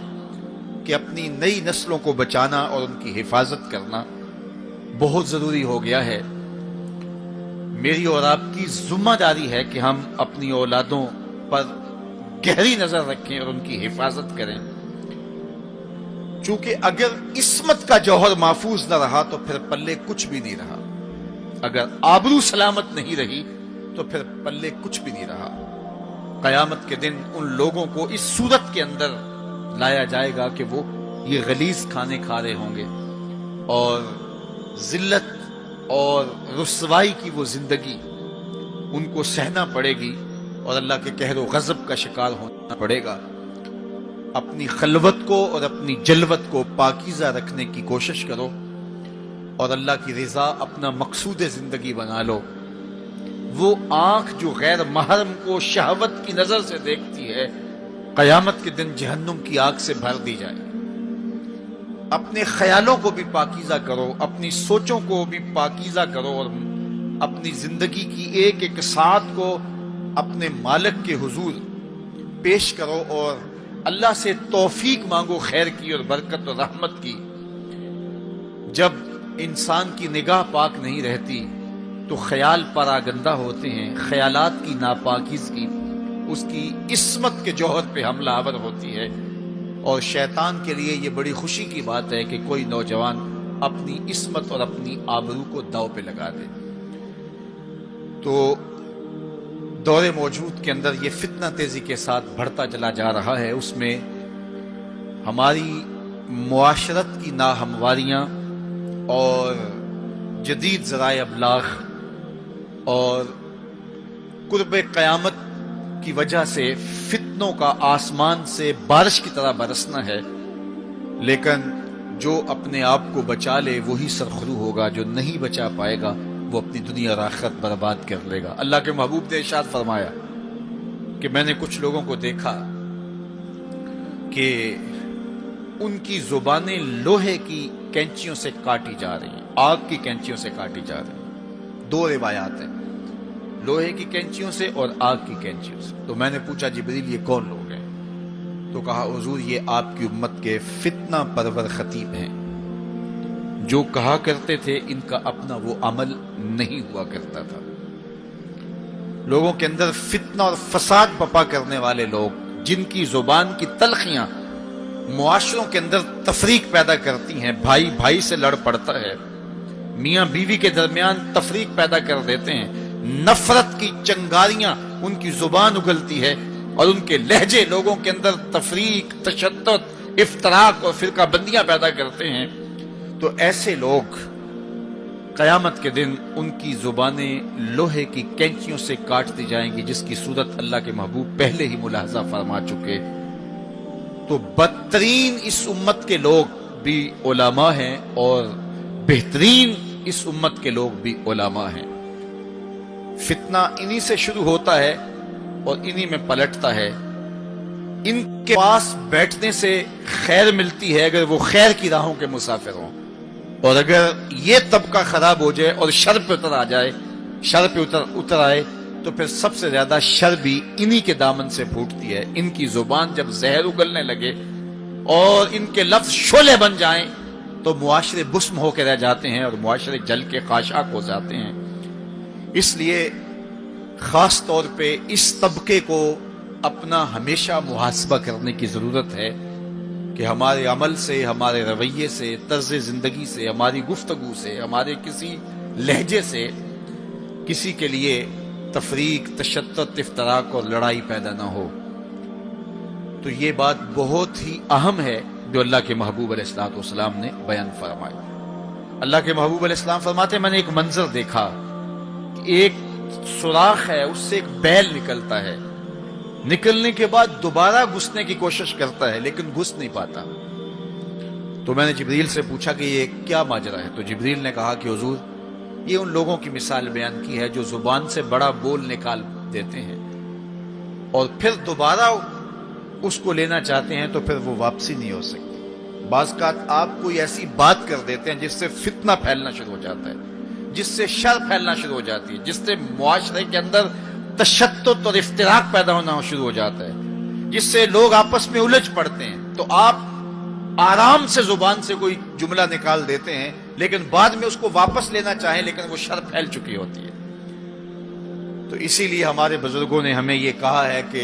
کہ اپنی نئی نسلوں کو بچانا اور ان کی حفاظت کرنا بہت ضروری ہو گیا ہے۔ میری اور آپ کی ذمہ داری ہے کہ ہم اپنی اولادوں پر گہری نظر رکھیں اور ان کی حفاظت کریں، چونکہ اگر عصمت کا جوہر محفوظ نہ رہا تو پھر پلے کچھ بھی نہیں رہا، اگر آبرو سلامت نہیں رہی تو پھر پلے کچھ بھی نہیں رہا۔ قیامت کے دن ان لوگوں کو اس صورت کے اندر لایا جائے گا کہ وہ یہ غلیظ کھانے کھا رہے ہوں گے، اور ذلت اور رسوائی کی وہ زندگی ان کو سہنا پڑے گی، اور اللہ کے قہر و غضب کا شکار ہونا پڑے گا۔ اپنی خلوت کو اور اپنی جلوت کو پاکیزہ رکھنے کی کوشش کرو، اور اللہ کی رضا اپنا مقصود زندگی بنا لو۔ وہ آنکھ جو غیر محرم کو شہوت کی نظر سے دیکھتی ہے، قیامت کے دن جہنم کی آگ سے بھر دی جائے۔ اپنے خیالوں کو بھی پاکیزہ کرو، اپنی سوچوں کو بھی پاکیزہ کرو، اور اپنی زندگی کی ایک ایک ساعت کو اپنے مالک کے حضور پیش کرو، اور اللہ سے توفیق مانگو خیر کی اور برکت اور رحمت کی۔ جب انسان کی نگاہ پاک نہیں رہتی تو خیال پراگندہ ہوتے ہیں، خیالات کی ناپاکیزگی اس کی عصمت کے جوہر پہ حملہ آور ہوتی ہے، اور شیطان کے لیے یہ بڑی خوشی کی بات ہے کہ کوئی نوجوان اپنی عصمت اور اپنی آبرو کو داؤ پہ لگا دے۔ تو دور موجود کے اندر یہ فتنہ تیزی کے ساتھ بڑھتا چلا جا رہا ہے، اس میں ہماری معاشرت کی ناہمواریاں اور جدید ذرائع ابلاغ اور قرب قیامت کی وجہ سے فتنوں کا آسمان سے بارش کی طرح برسنا ہے، لیکن جو اپنے آپ کو بچا لے وہی سرخرو ہوگا، جو نہیں بچا پائے گا وہ اپنی دنیا اور آخرت برباد کر لے گا۔ اللہ کے محبوب نے ارشاد فرمایا کہ میں نے کچھ لوگوں کو دیکھا کہ ان کی زبانیں لوہے کی کینچیوں سے کاٹی جا رہی ہیں، آگ کی کینچیوں سے کاٹی جا رہی ہیں۔ دو روایات ہیں، لوہے کی کینچیوں سے اور آگ کی کینچیوں سے۔ تو میں نے پوچھا جبریل یہ کون لوگ ہیں؟ تو کہا حضور یہ آپ کی امت کے فتنہ پرور خطیب ہیں، جو کہا کرتے تھے ان کا اپنا وہ عمل نہیں ہوا کرتا تھا۔ لوگوں کے اندر فتنہ اور فساد بپا کرنے والے لوگ، جن کی زبان کی تلخیاں معاشروں کے اندر تفریق پیدا کرتی ہیں، بھائی بھائی سے لڑ پڑتا ہے، میاں بیوی کے درمیان تفریق پیدا کر دیتے ہیں، نفرت کی چنگاریاں ان کی زبان اگلتی ہے، اور ان کے لہجے لوگوں کے اندر تفریق، تشدد، افتراق اور فرقہ بندیاں پیدا کرتے ہیں۔ تو ایسے لوگ قیامت کے دن ان کی زبانیں لوہے کی کینچیوں سے کاٹ دی جائیں گی، جس کی صورت اللہ کے محبوب پہلے ہی ملاحظہ فرما چکے۔ تو بدترین اس امت کے لوگ بھی علماء ہیں، اور بہترین اس امت کے لوگ بھی علماء ہیں۔ فتنہ انہی سے شروع ہوتا ہے اور انہی میں پلٹتا ہے۔ ان کے پاس بیٹھنے سے خیر ملتی ہے اگر وہ خیر کی راہوں کے مسافر ہوں، اور اگر یہ طبقہ خراب ہو جائے اور شر پہ اتر آ جائے، شر پہ اتر آئے، تو پھر سب سے زیادہ شر بھی انہی کے دامن سے پھوٹتی ہے۔ ان کی زبان جب زہر اگلنے لگے اور ان کے لفظ شعلے بن جائیں تو معاشرے بسم ہو کے رہ جاتے ہیں اور معاشرے جل کے خاشاک ہو جاتے ہیں۔ اس لیے خاص طور پہ اس طبقے کو اپنا ہمیشہ محاسبہ کرنے کی ضرورت ہے کہ ہمارے عمل سے، ہمارے رویے سے، طرز زندگی سے، ہماری گفتگو سے، ہمارے کسی لہجے سے کسی کے لیے تفریق، تشتت، افتراق اور لڑائی پیدا نہ ہو۔ تو یہ بات بہت ہی اہم ہے جو اللہ کے محبوب علیہ الصلوۃ والسلام نے بیان فرمائی۔ اللہ کے محبوب علیہ السلام فرماتے ہیں میں نے ایک منظر دیکھا کہ ایک سوراخ ہے، اس سے ایک بیل نکلتا ہے، نکلنے کے بعد دوبارہ گھسنے کی کوشش کرتا ہے لیکن گھس نہیں پاتا۔ تو میں نے جبریل سے پوچھا کہ یہ کیا ماجرا ہے؟ تو جبریل نے کہا کہ حضور یہ ان لوگوں کی مثال بیان کی ہے جو زبان سے بڑا بول نکال دیتے ہیں اور پھر دوبارہ اس کو لینا چاہتے ہیں تو پھر وہ واپسی نہیں ہو سکتی۔ بعض اوقات آپ کوئی ایسی بات کر دیتے ہیں جس سے فتنہ پھیلنا شروع ہو جاتا ہے، جس سے شر پھیلنا شروع ہو جاتی ہے، جس سے معاشرے کے اندر تشتت اور افتراق پیدا ہونا شروع ہو جاتا ہے، جس سے لوگ آپس میں الجھ پڑتے ہیں۔ تو آپ آرام سے زبان سے کوئی جملہ نکال دیتے ہیں لیکن بعد میں اس کو واپس لینا چاہیں لیکن وہ شر پھیل چکی ہوتی ہے۔ تو اسی لیے ہمارے بزرگوں نے ہمیں یہ کہا ہے کہ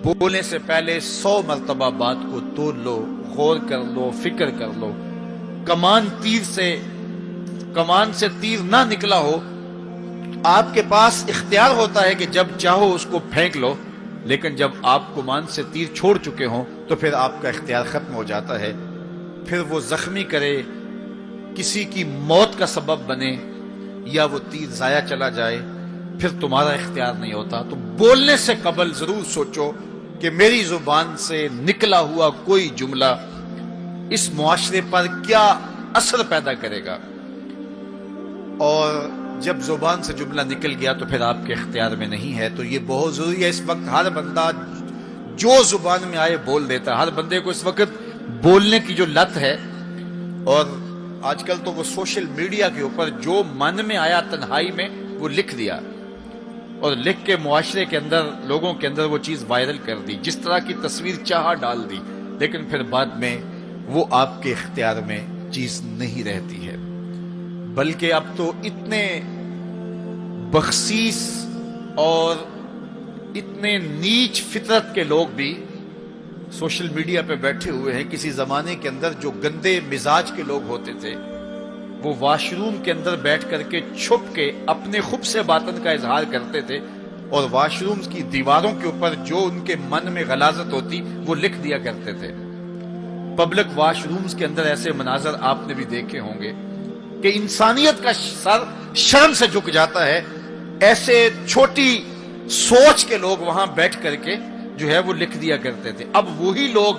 بولنے سے پہلے 100 مرتبہ بات کو تول لو، غور کر لو، فکر کر لو۔ کمان سے تیر نہ نکلا ہو، آپ کے پاس اختیار ہوتا ہے کہ جب چاہو اس کو پھینک لو، لیکن جب آپ کمان سے تیر چھوڑ چکے ہوں تو پھر آپ کا اختیار ختم ہو جاتا ہے۔ پھر وہ زخمی کرے، کسی کی موت کا سبب بنے یا وہ تیر ضائع چلا جائے، پھر تمہارا اختیار نہیں ہوتا۔ تو بولنے سے قبل ضرور سوچو کہ میری زبان سے نکلا ہوا کوئی جملہ اس معاشرے پر کیا اثر پیدا کرے گا، اور جب زبان سے جملہ نکل گیا تو پھر آپ کے اختیار میں نہیں ہے۔ تو یہ بہت ضروری ہے۔ اس وقت ہر بندہ جو زبان میں آئے بول دیتا ہے، ہر بندے کو اس وقت بولنے کی جو لت ہے، اور آج کل تو وہ سوشل میڈیا کے اوپر جو من میں آیا تنہائی میں وہ لکھ دیا اور لکھ کے معاشرے کے اندر لوگوں کے اندر وہ چیز وائرل کر دی، جس طرح کی تصویر چاہا ڈال دی، لیکن پھر بعد میں وہ آپ کے اختیار میں چیز نہیں رہتی ہے۔ بلکہ اب تو اتنے بخسیس اور اتنے نیچ فطرت کے لوگ بھی سوشل میڈیا پہ بیٹھے ہوئے ہیں۔ کسی زمانے کے اندر جو گندے مزاج کے لوگ ہوتے تھے وہ واش روم کے اندر بیٹھ کر کے چھپ کے اپنے خب سے باطن کا اظہار کرتے تھے، اور واش روم کی دیواروں کے اوپر جو ان کے من میں غلاظت ہوتی وہ لکھ دیا کرتے تھے۔ پبلک واش رومز کے اندر ایسے مناظر آپ نے بھی دیکھے ہوں گے کہ انسانیت کا سر شرم سے جھک جاتا ہے۔ ایسے چھوٹی سوچ کے لوگ وہاں بیٹھ کر کے جو ہے وہ لکھ دیا کرتے تھے۔ اب وہی لوگ،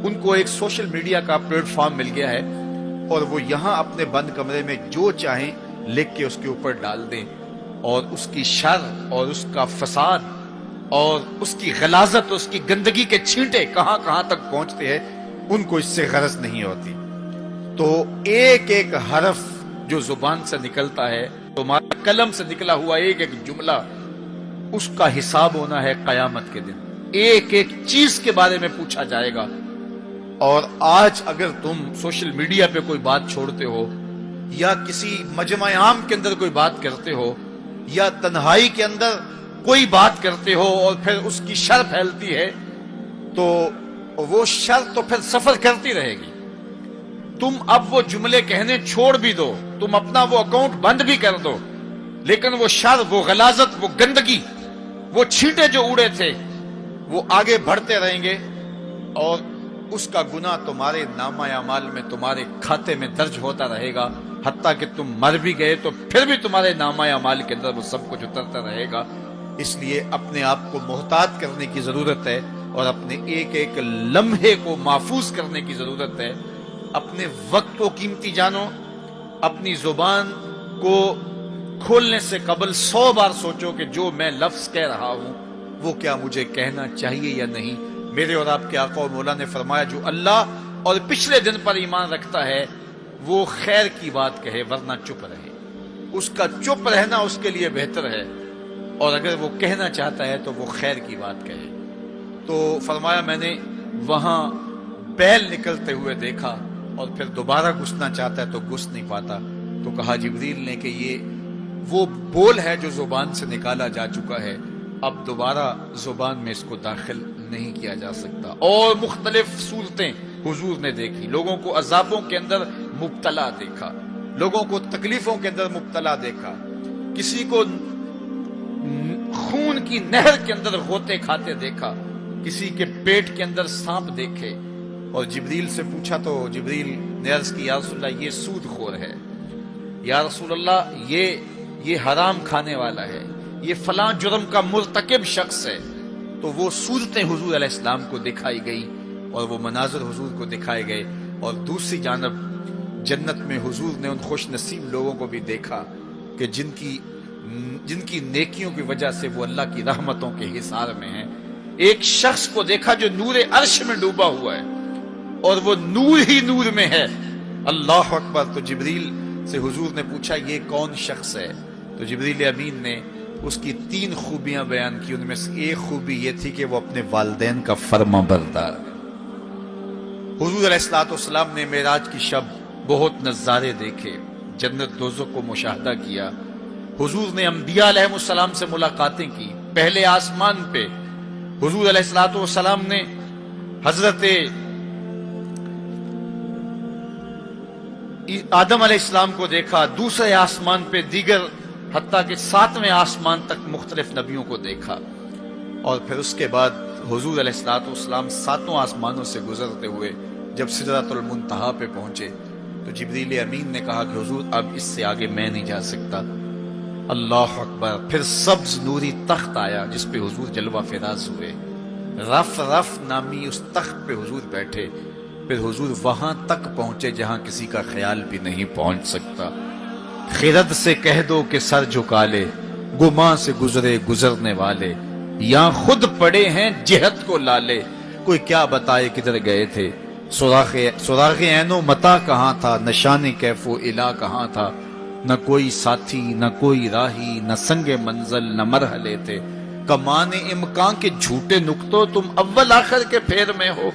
ان کو ایک سوشل میڈیا کا پلیٹ فارم مل گیا ہے اور وہ یہاں اپنے بند کمرے میں جو چاہیں لکھ کے اس کے اوپر ڈال دیں، اور اس کی شر اور اس کا فساد اور اس کی غلاظت، اس کی گندگی کے چھینٹے کہاں کہاں تک پہنچتے ہیں، ان کو اس سے غرض نہیں ہوتی۔ تو ایک ایک حرف جو زبان سے نکلتا ہے، تمہارا قلم سے نکلا ہوا ایک ایک جملہ، اس کا حساب ہونا ہے قیامت کے دن۔ ایک ایک چیز کے بارے میں پوچھا جائے گا۔ اور آج اگر تم سوشل میڈیا پہ کوئی بات چھوڑتے ہو، یا کسی مجمع عام کے اندر کوئی بات کرتے ہو، یا تنہائی کے اندر کوئی بات کرتے ہو اور پھر اس کی شر پھیلتی ہے، تو وہ شر تو پھر سفر کرتی رہے گی۔ تم اب وہ جملے کہنے چھوڑ بھی دو، تم اپنا وہ اکاؤنٹ بند بھی کر دو، لیکن وہ شر، وہ غلاظت، وہ گندگی، وہ چھینٹے جو اڑے تھے وہ آگے بڑھتے رہیں گے، اور اس کا گناہ تمہارے نامہ اعمال میں، تمہارے کھاتے میں درج ہوتا رہے گا، حتیٰ کہ تم مر بھی گئے تو پھر بھی تمہارے نامہ اعمال کے اندر وہ سب کچھ اترتا رہے گا۔ اس لیے اپنے آپ کو محتاط کرنے کی ضرورت ہے، اور اپنے ایک ایک لمحے کو محفوظ کرنے کی ضرورت ہے۔ اپنے وقت کو قیمتی جانو، اپنی زبان کو کھولنے سے قبل 100 بار سوچو کہ جو میں لفظ کہہ رہا ہوں وہ کیا مجھے کہنا چاہیے یا نہیں؟ میرے اور آپ کے آقا و مولا نے فرمایا جو اللہ اور پچھلے دن پر ایمان رکھتا ہے وہ خیر کی بات کہے ورنہ چپ رہے، اس کا چپ رہنا اس کے لیے بہتر ہے، اور اگر وہ کہنا چاہتا ہے تو وہ خیر کی بات کہے۔ تو فرمایا میں نے وہاں بیل نکلتے ہوئے دیکھا اور پھر دوبارہ گھسنا چاہتا ہے تو گھس نہیں پاتا، تو کہا جبریل نے کہ یہ وہ بول ہے جو زبان سے نکالا جا چکا ہے، اب دوبارہ زبان میں اس کو داخل نہیں کیا جا سکتا۔ اور مختلف صورتیں حضور نے دیکھی، لوگوں کو عذابوں کے اندر مبتلا دیکھا، لوگوں کو تکلیفوں کے اندر مبتلا دیکھا، کسی کو خون کی نہر کے اندر غوطے کھاتے دیکھا، کسی کے پیٹ کے اندر سانپ دیکھے۔ اور جبریل سے پوچھا تو جبریل نے عرض کی یا رسول اللہ یہ سود خور ہے، یا رسول اللہ یہ حرام کھانے والا ہے، یہ فلاں جرم کا مرتکب شخص ہے۔ تو وہ صورتیں حضور علیہ السلام کو دکھائی گئی اور وہ مناظر حضور کو دکھائے گئے، اور دوسری جانب جنت میں حضور نے ان خوش نصیب لوگوں کو بھی دیکھا کہ جن کی نیکیوں کی وجہ سے وہ اللہ کی رحمتوں کے حصار میں ہیں۔ ایک شخص کو دیکھا جو نور عرش میں ڈوبا ہوا ہے اور وہ نور ہی نور میں ہے، اللہ اکبر۔ تو جبریل سے حضور نے پوچھا یہ کون شخص ہے؟ تو جبریل امین نے اس کی 3 خوبیاں بیان کی، ان میں سے ایک خوبی یہ تھی کہ وہ اپنے والدین کا فرما بردار ہے۔ حضور علیہ السلام نے معراج کی شب بہت نظارے دیکھے، جنت دوزخ کو مشاہدہ کیا۔ حضور نے انبیاء علیہ السلام سے ملاقاتیں کی، پہلے آسمان پہ حضور علیہ السلام نے حضرت آدم علیہ السلام کو دیکھا، دوسرے آسمان پہ دیگر حتیٰ کہ 7ویں آسمان تک مختلف نبیوں کو دیکھا، اور پھر اس کے بعد حضور علیہ السلام 7 آسمانوں سے گزرتے ہوئے جب سدرۃ المنتہا پہ پہنچے تو جبریل امین نے کہا کہ حضور اب اس سے آگے میں نہیں جا سکتا۔ اللہ اکبر۔ پھر سبز نوری تخت آیا جس پہ حضور جلوہ فراز ہوئے، رف نامی اس تخت پہ حضور بیٹھے، پھر حضور وہاں تک پہنچے جہاں کسی کا خیال بھی نہیں پہنچ سکتا۔ خرد سے کہہ دو کہ سر جھکا لے، گماں سے گزرے گزرنے والے، یہاں خود پڑے ہیں جہت کو لالے، کوئی کیا بتائے کدھر گئے تھے، سراغ عین و متا کہاں تھا، نشان کیف و الا کہاں تھا، نہ کوئی ساتھی نہ کوئی راہی، نہ سنگ منزل نہ مرحلے تھے، کمان امکان کے جھوٹے نکتوں تم اول آخر کے پھیر میں ہو،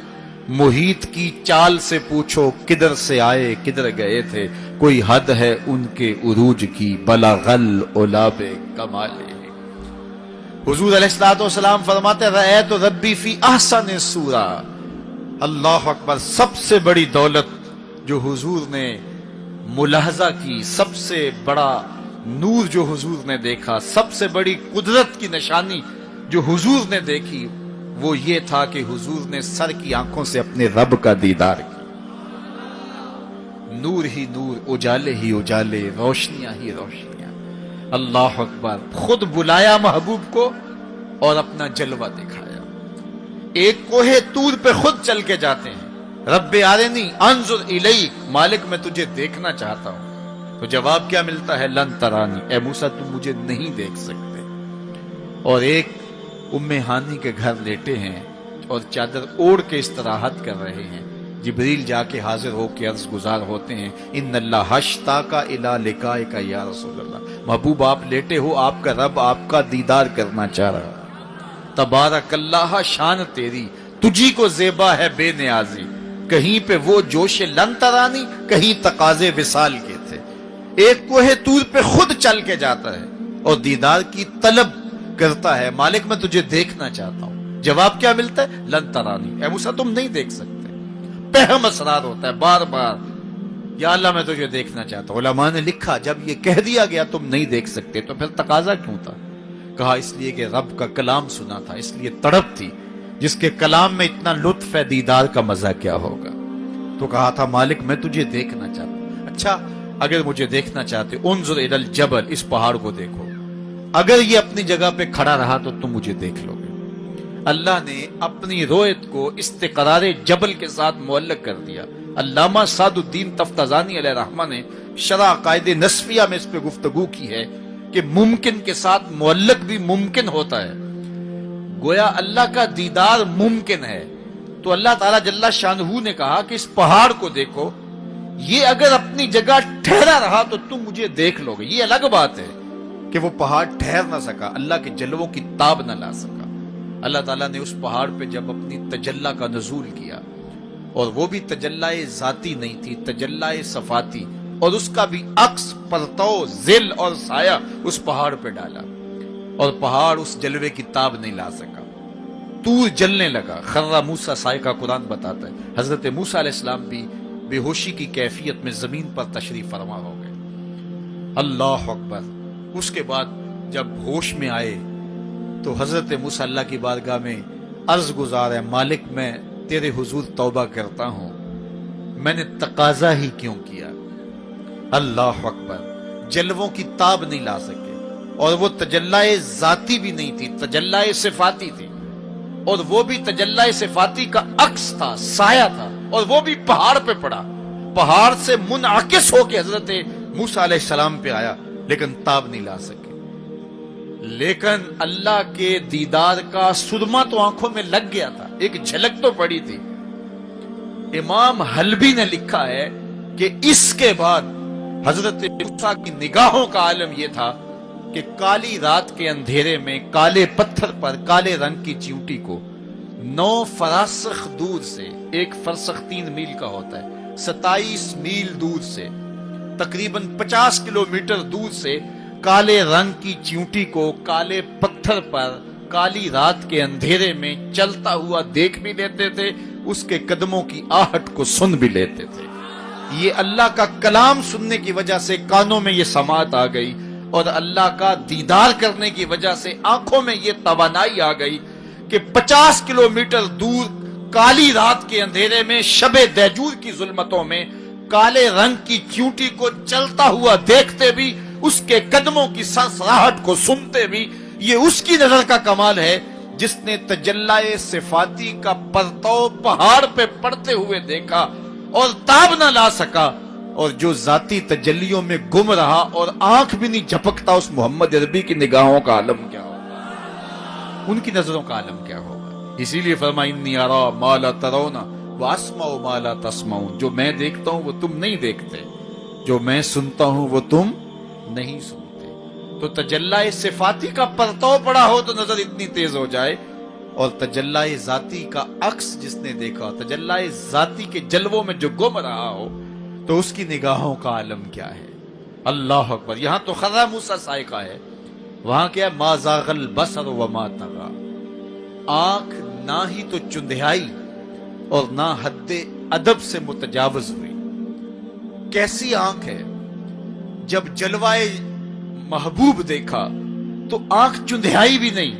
محیط کی چال سے پوچھو کدھر سے آئے کدھر گئے تھے، کوئی حد ہے ان کے عروج کی، بلغل اولاب کمالے۔ حضور علیہ السلام فرماتے رأیت ربی فی احسن صورہ، اللہ اکبر۔ سب سے بڑی دولت جو حضور نے ملاحظہ کی، سب سے بڑا نور جو حضور نے دیکھا، سب سے بڑی قدرت کی نشانی جو حضور نے دیکھی، وہ یہ تھا کہ حضور نے سر کی آنکھوں سے اپنے رب کا دیدار کیا۔ نور ہی نور، اجالے ہی اجالے، روشنیاں ہی روشنیاں، اللہ اکبر۔ خود بلایا محبوب کو اور اپنا جلوہ دکھایا۔ ایک کوہ طور پہ خود چل کے جاتے ہیں، رب آرنی انظر الیک، مالک میں تجھے دیکھنا چاہتا ہوں، تو جواب کیا ملتا ہے؟ لن ترانی، اے موسیٰ تم مجھے نہیں دیکھ سکتے۔ اور ایک ام ہانی کے گھر لیٹے ہیں اور چادر اوڑھ کے استراحت کر رہے ہیں، جبریل جا کے حاضر ہو کے عرض گزار ہوتے ہیں ان اللہ اشتاق الی لقائک یا رسول اللہ، محبوب آپ لیٹے ہو، آپ کا رب آپ کا دیدار کرنا چاہ رہا ہے۔ تبارک اللہ، شان تیری، تجھی کو زیبا ہے بے نیازی، کہیں پہ وہ جوش لن ترانی، کہیں تقاضے وصال کے تھے۔ ایک کوہ طور پہ خود چل کے جاتا ہے اور دیدار کی طلب کرتا ہے، مالک میں تجھے دیکھنا چاہتا ہوں، جواب کیا ملتا ہے؟ لن ترانی، اے موسیٰ تم نہیں دیکھ سکتے۔ پہم اسرار ہوتا ہے بار بار، یا اللہ میں تجھے دیکھنا چاہتا ہوں۔ علماء نے لکھا جب یہ کہہ دیا گیا تم نہیں دیکھ سکتے تو پھر تقاضا کیوں تھا؟ کہا اس لیے کہ رب کا کلام سنا تھا، اس لیے تڑپ تھی، جس کے کلام میں اتنا لطف ہے دیدار کا مزہ کیا ہوگا۔ تو کہا تھا مالک میں تجھے دیکھنا چاہتا ہوں۔ اچھا اگر مجھے دیکھنا چاہتے انظر الی الجبل، اس پہاڑ کو دیکھو، اگر یہ اپنی جگہ پہ کھڑا رہا تو تم مجھے دیکھ لو گے۔ اللہ نے اپنی رویت کو استقرار جبل کے ساتھ معلق کر دیا۔ علامہ سعد الدین تفتزانی علیہ رحمہ نے شرح عقائد نصفیہ میں اس پہ گفتگو کی ہے کہ ممکن کے ساتھ معلق بھی ممکن ہوتا ہے۔ گویا اللہ کا دیدار ممکن ہے. تو اللہ تعالیٰ جل شانہ نے کہا کہ اس پہاڑ کو دیکھو، یہ اگر اپنی جگہ ٹھہرا رہا تو تم مجھے دیکھ لو گے. یہ الگ بات ہے کہ وہ پہاڑ ٹھہر نہ سکا، اللہ کے جلووں کی تاب نہ لا سکا. اللہ تعالیٰ نے اس پہاڑ پہ جب اپنی تجلی کا نزول کیا، اور وہ بھی تجلی ذاتی نہیں تھی، تجلی صفاتی، اور اس کا بھی عکس، پرتو، ظل اور سایہ اس پہاڑ پہ ڈالا، اور پہاڑ اس جلوے کی تاب نہیں لا سکا. طور جلنے لگا، خر موسیٰ صاعقہ قرآن بتاتا ہے. حضرت موسیٰ علیہ السلام بھی بے ہوشی کی کیفیت میں زمین پر تشریف فرما ہو گئے. اللہ اکبر. اس کے بعد جب ہوش میں آئے تو حضرت موسیٰ اللہ کی بارگاہ میں عرض گزار ہے، مالک میں تیرے حضور توبہ کرتا ہوں، میں نے تقاضا ہی کیوں کیا. اللہ اکبر. جلووں کی تاب نہیں لا سکے، اور وہ تجلی ذاتی بھی نہیں تھی، تجلی صفاتی تھی، اور وہ بھی تجلی صفاتی کا عکس تھا، سایہ تھا، اور وہ بھی پہاڑ پہ پڑا. پہاڑ سے منعکس ہو کے حضرت موسیٰ علیہ السلام پہ آیا، لیکن تاب نہیں لا سکے. لیکن اللہ کے دیدار کا سرما تو آنکھوں میں لگ گیا تھا، ایک جھلک تو پڑی تھی. امام حلبی نے لکھا ہے کہ اس کے بعد حضرت موسیٰ کی نگاہوں کا عالم یہ تھا کہ کالی رات کے اندھیرے میں کالے پتھر پر کالے رنگ کی چیونٹی کو 9 فراسخ دور سے، ایک فرسخ 3 میل کا ہوتا ہے، 27 میل دور سے، تقریباً 50 کلومیٹر دور سے کالے رنگ کی چیونٹی کو کالے پتھر پر کالی رات کے اندھیرے میں چلتا ہوا دیکھ بھی لیتے تھے، اس کے قدموں کی آہٹ کو سن بھی لیتے تھے. یہ اللہ کا کلام سننے کی وجہ سے کانوں میں یہ سماعت آ گئی، اور اللہ کا دیدار کرنے کی وجہ سے آنکھوں میں یہ توانائی آ گئی کہ 50 کلومیٹر دور کالی رات کے اندھیرے میں، شب دیجور کی ظلمتوں میں، کالے رنگ کی چیونٹی کو چلتا ہوا دیکھتے بھی، اس کے قدموں کی سرسراہٹ کو سنتے بھی. یہ اس کی نظر کا کمال ہے جس نے تجلی صفاتی کا پرتو پہاڑ پہ پڑتے ہوئے دیکھا اور تاب نہ لا سکا، اور جو ذاتی تجلیوں میں گم رہا اور آنکھ بھی نہیں جھپکتا. اس محمد عربی کی نگاہوں کا عالم کیا ہوگا، ان کی نظروں کا عالم کیا ہوگا. اسی لیے فرمایا انی ارا ما لا ترون واسمع ما لا تسمعون. جو میں دیکھتا ہوں وہ تم نہیں دیکھتے، جو میں سنتا ہوں وہ تم نہیں سنتے. تو تجلی صفاتی کا پرتو پڑا ہو تو نظر اتنی تیز ہو جائے، اور تجلی ذاتی کا عکس جس نے دیکھا، تجلی ذاتی کے جلووں میں جو گم رہا ہو، تو اس کی نگاہوں کا عالم کیا ہے. اللہ اکبر. یہاں تو خر موسیٰ صاعقہ ہے، وہاں کیا ہے، ما زاغ البصر وما طغى. آنکھ نہ ہی تو چندھیائی اور نہ حد ادب سے متجاوز ہوئی. کیسی آنکھ ہے، جب جلوائے محبوب دیکھا تو آنکھ چندھیائی بھی نہیں.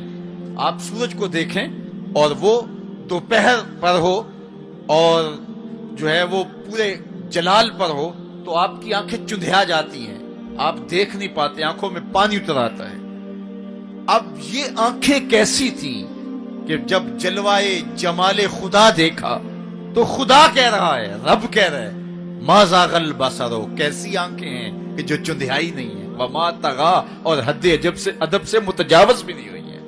آپ سورج کو دیکھیں اور وہ دوپہر پر ہو اور جو ہے وہ پورے جلال پر ہو تو آپ کی آنکھیں چندھیا جاتی ہیں، آپ دیکھ نہیں پاتے، آنکھوں میں پانی اتر آتا ہے. اب یہ آنکھیں کیسی تھیں کہ جب جلوائے جمال خدا دیکھا تو خدا کہہ رہا ہے، رب کہہ رہا ہے، ما زاغ البصر. کیسی آنکھیں ہیں کہ جو چندھیائی نہیں ہے، وما طغى، اور حد ادب سے متجاوز بھی نہیں ہوئی ہے.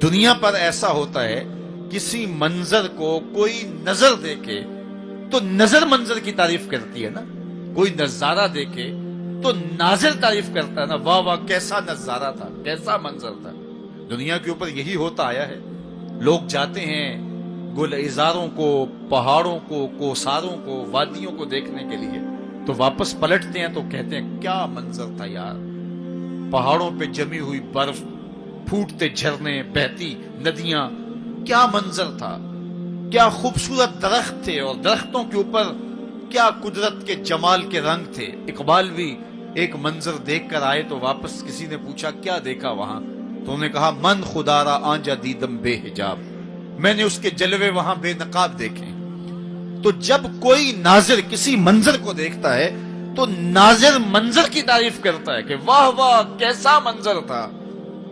دنیا پر ایسا ہوتا ہے، کسی منظر کو کوئی نظر دیکھے تو نظر منظر کی تعریف کرتی ہے نا. کوئی نظارہ دیکھے تو ناظر تعریف کرتا ہے نا، واہ واہ کیسا نظارہ تھا، کیسا منظر تھا. دنیا کے اوپر یہی ہوتا آیا ہے. لوگ جاتے ہیں گلزاروں کو، پہاڑوں کو، کوساروں کو، وادیوں کو دیکھنے کے لیے، تو واپس پلٹتے ہیں تو کہتے ہیں کیا منظر تھا یار. پہاڑوں پہ جمی ہوئی برف، پھوٹتے جھرنے، بہتی ندیاں، کیا منظر تھا، کیا خوبصورت درخت تھے، اور درختوں کے اوپر کیا قدرت کے جمال کے رنگ تھے. اقبال بھی ایک منظر دیکھ کر آئے تو واپس کسی نے پوچھا کیا دیکھا وہاں، تو انہوں نے کہا من خدا را آنجا دیدم بے حجاب، میں نے اس کے جلوے وہاں بے نقاب دیکھے. تو جب کوئی ناظر کسی منظر کو دیکھتا ہے تو ناظر منظر کی تعریف کرتا ہے کہ واہ واہ کیسا منظر تھا،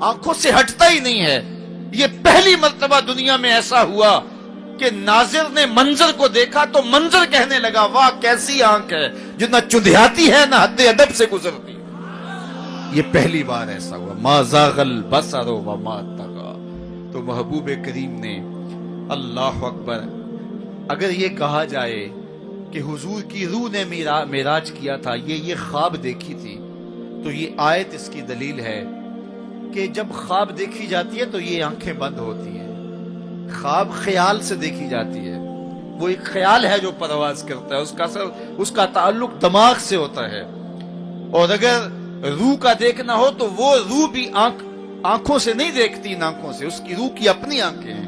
آنکھوں سے ہٹتا ہی نہیں ہے. یہ پہلی مرتبہ دنیا میں ایسا ہوا کہ ناظر نے منظر کو دیکھا تو منظر کہنے لگا واہ کیسی آنکھ ہے جو نہ چندھیاتی ہے نہ حد ادب سے گزرتی. یہ پہلی بار ایسا ہوا. ما زاغ البصر وما طغى. تو محبوب کریم نے اللہ اکبر اگر یہ کہا جائے کہ حضور کی روح نے معراج کیا تھا، یہ خواب دیکھی تھی، تو یہ آیت اس کی دلیل ہے کہ جب خواب دیکھی جاتی ہے تو یہ آنکھیں بند ہوتی ہیں. خواب خیال سے دیکھی جاتی ہے، وہ ایک خیال ہے جو پرواز کرتا ہے، اس کا تعلق دماغ سے ہوتا ہے. اور اگر روح کا دیکھنا ہو تو وہ روح بھی آنکھوں سے نہیں دیکھتی، ان آنکھوں سے، اس کی روح کی اپنی آنکھیں ہیں.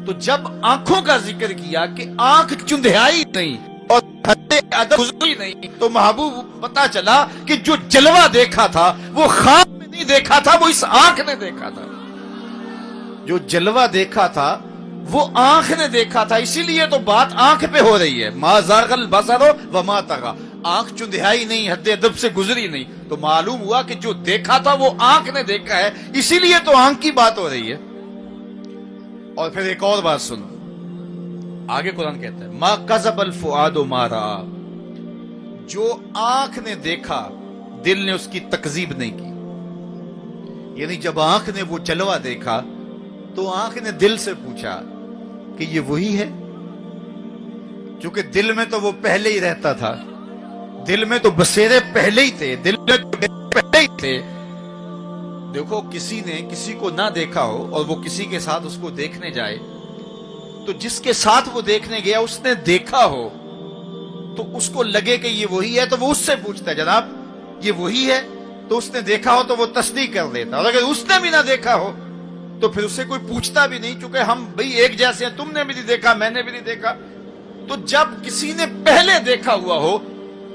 تو جب آنکھوں کا ذکر کیا کہ آنکھ چندھیائی نہیں اور حد ادب گزری نہیں، تو محبوب پتا چلا کہ جو جلوہ دیکھا تھا وہ خواب میں نہیں دیکھا تھا، وہ اس آنکھ نے دیکھا تھا. جو جلوہ دیکھا تھا وہ آنکھ نے دیکھا تھا. اسی لیے تو بات آنکھ پہ ہو رہی ہے. ما زاغ البصر وما طغى، آنکھ چندھیائی نہیں، حد ادب سے گزری نہیں. تو معلوم ہوا کہ جو دیکھا تھا وہ آنکھ نے دیکھا ہے، اسی لیے تو آنکھ کی بات ہو رہی ہے. اور پھر ایک اور بات سنو، آگے قرآن کہتا ہے ما کذب الفؤاد ما رأى، جو آنکھ نے دیکھا دل نے اس کی تکذیب نہیں کی. یعنی جب آنکھ نے وہ جلوہ دیکھا تو آنکھ نے دل سے پوچھا کہ یہ وہی ہے، کیونکہ دل میں تو وہ پہلے ہی رہتا تھا، دل میں تو بسیرے پہلے ہی تھے، دل میں تو پہلے ہی تھے. دیکھو کسی نے کسی کو نہ دیکھا ہو اور وہ کسی کے ساتھ اس کو دیکھنے جائے، تو جس کے ساتھ وہ دیکھنے گیا اس نے دیکھا ہو تو اس کو لگے کہ یہ وہی ہے، تو وہ اس سے پوچھتا ہے جناب یہ وہی ہے، تو اس نے دیکھا ہو تو وہ تصدیق کر لیتا. اور اگر اس نے بھی نہ دیکھا ہو تو پھر اس سے کوئی پوچھتا بھی نہیں، چونکہ ہم بھئی ایک جیسے ہیں، تم نے بھی نہیں دیکھا میں نے بھی نہیں دیکھا. تو جب کسی نے پہلے دیکھا ہوا ہو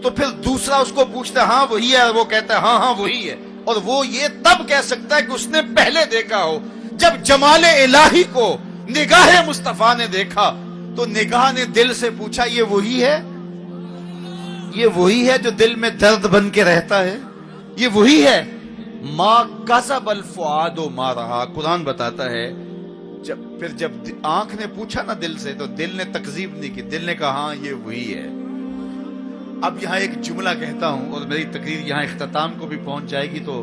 تو پھر دوسرا اس کو پوچھتا ہے ہاں وہی ہے، اور وہ کہتا ہے ہاں وہی ہے. اور وہ یہ تب کہہ سکتا ہے کہ اس نے پہلے دیکھا ہو جب جمال الہی کو نگاہ مصطفیٰ نے دیکھا، تو نگاہ نے دل سے پوچھا یہ وہی ہے، یہ وہی ہے جو دل میں درد بن کے رہتا ہے، یہ وہی ہے. ما کذب الفؤاد ما رأى، قرآن بتاتا ہے جب آنکھ نے پوچھا نا دل سے تو دل نے تکذیب نہیں کی، دل نے کہا ہاں یہ وہی ہے. اب یہاں ایک جملہ کہتا ہوں اور میری تقریر یہاں اختتام کو بھی پہنچ جائے گی، تو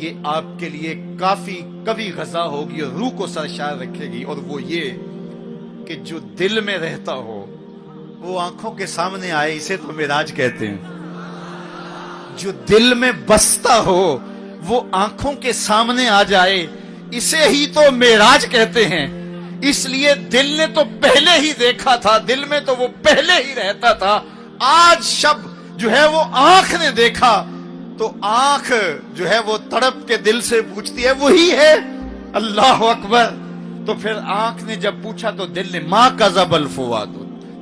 یہ آپ کے لیے کافی کبھی غذا ہوگی اور روح کو سرشار رکھے گی. اور وہ یہ کہ جو دل میں رہتا ہو وہ آنکھوں کے سامنے آئے، اسے تو معراج کہتے ہیں. جو دل میں بستا ہو وہ آنکھوں کے سامنے آ جائے، اسے ہی تو معراج کہتے ہیں. اس لیے دل نے تو پہلے ہی دیکھا تھا، دل میں تو وہ پہلے ہی رہتا تھا. آج شب جو ہے وہ آنکھ نے دیکھا تو آنکھ جو ہے وہ تڑپ کے دل سے پوچھتی ہے وہی ہے. اللہ اکبر. تو پھر آنکھ نے جب پوچھا تو دل نے ما کذب الفؤاد،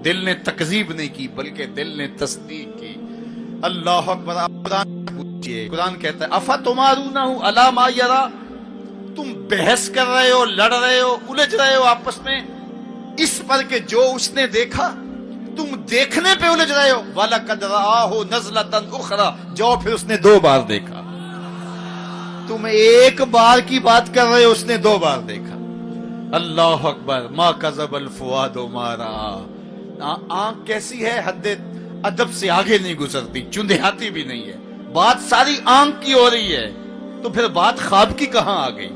دل نے تکذیب نہیں کی بلکہ دل نے تصدیق کی. اللہ اکبر. قرآن پوچھئے، قرآن کہتا ہے افتمارونہ علی ما یری، تم بحث کر رہے ہو، لڑ رہے ہو، الجھ رہے ہو آپس میں اس پر کہ جو اس نے دیکھا، تم دیکھنے پہ الجھ رہے ہو. وَلَقَدْ رَآهُ نَزْلَةً أُخْرَى، جو پھر اس نے 2 بار دیکھا. تم ایک بار کی بات کر رہے ہو، اس نے 2 بار دیکھا. اللہ اکبر. ما کذب الفؤاد ما رأى. آنکھ کیسی ہے، حد ادب سے آگے نہیں گزرتی، چندھیاتی بھی نہیں ہے. بات ساری آنکھ کی ہو رہی ہے تو پھر بات خواب کی کہاں آ گئی؟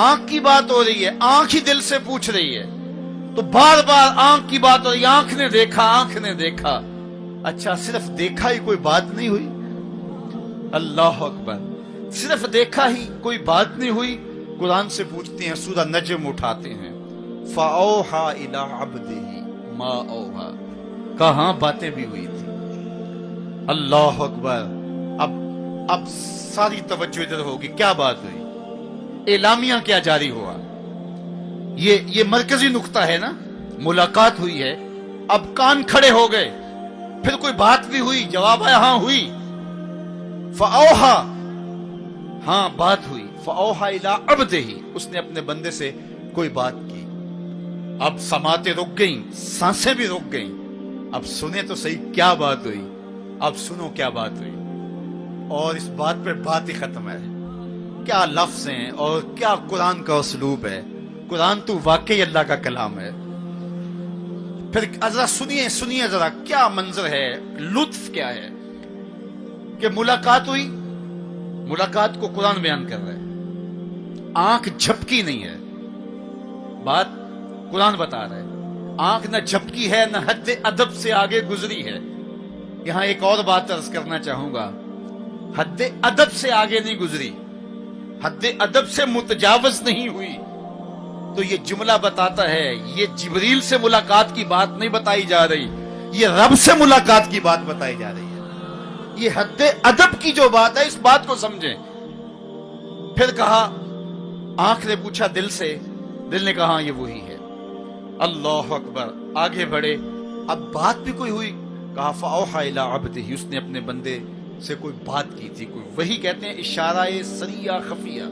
آنکھ کی بات ہو رہی ہے، آنکھ ہی دل سے پوچھ رہی ہے. تو بار بار آنکھ کی بات ہو رہی ہے، آنکھ نے دیکھا، آنکھ نے دیکھا. اچھا صرف دیکھا ہی کوئی بات نہیں ہوئی؟ اللہ اکبر. صرف دیکھا ہی کوئی بات نہیں ہوئی؟ قرآن سے پوچھتے ہیں، سورہ نجم اٹھاتے ہیں، فَأَوْحَى إِلَىٰ عَبْدِهِ مَا أَوْحَىٰ، کہاں باتیں بھی ہوئی تھی. اللہ اکبر. اب ساری توجہ ادھر ہوگی. کیا بات ہوئی؟ اعلامیہ کیا جاری ہوا؟ یہ مرکزی نقطہ ہے نا. ملاقات ہوئی ہے، اب کان کھڑے ہو گئے. پھر کوئی بات بھی ہوئی؟ جواب آیا ہاں ہوئی. فَأَوْحَىٰ، ہاں بات ہوئی. فَأَوْحَىٰ إِلَىٰ عَبْدِهِ، اس نے اپنے بندے سے کوئی بات کی. اب سماعتیں رک گئیں، سانسیں بھی رک گئیں. اب سنیں تو صحیح کیا بات ہوئی. اب سنو کیا بات ہوئی. اور اس بات پہ بات ہی ختم ہے. کیا لفظ ہیں اور کیا قرآن کا اسلوب ہے. قرآن تو واقعی اللہ کا کلام ہے. پھر ذرا سنیے ذرا کیا منظر ہے، لطف کیا ہے کہ ملاقات ہوئی. ملاقات کو قرآن بیان کر رہا ہے. آنکھ جھپکی نہیں ہے، بات قرآن بتا رہا ہے. آنکھ نہ جھپکی ہے نہ حد ادب سے آگے گزری ہے. یہاں ایک اور بات عرض کرنا چاہوں گا، حد ادب سے آگے نہیں گزری، حد ادب سے متجاوز نہیں ہوئی. تو یہ جملہ بتاتا ہے یہ جبریل سے ملاقات کی بات نہیں بتائی جا رہی، یہ رب سے ملاقات کی بات بتائی جا رہی ہے. یہ حد ادب کی جو بات ہے اس بات کو سمجھیں. پھر کہا، آنکھ نے پوچھا دل سے، دل نے کہا یہ وہی ہے. اللہ اکبر. آگے بڑھے، اب بات بھی کوئی ہوئی. کہا فاوحى الى عبده، اس نے اپنے بندے سے کوئی بات کی تھی. کوئی وہی کہتے ہیں اشارہ سریہ خفیہ،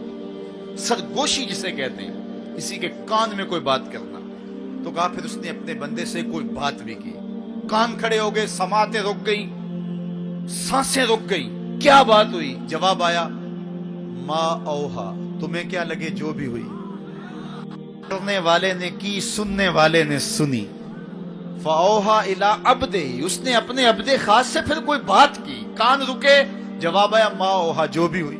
سرگوشی جسے کہتے ہیں، کسی کے کان میں کوئی بات کرنا. تو کہا پھر اس نے اپنے بندے سے کوئی بات بھی کی. کان کھڑے ہو گئے، سماعتیں رک گئی، سانسیں رک گئی. کیا بات ہوئی؟ جواب آیا ما اوہا، تمہیں کیا لگے جو بھی ہوئی، کرنے والے نے کی، سننے والے نے سنی. فاوحا الی عبدہ، اس نے اپنے عبد خاص سے پھر کوئی بات کی. کان رکے، جواب آیا ما اوہا، جو بھی ہوئی.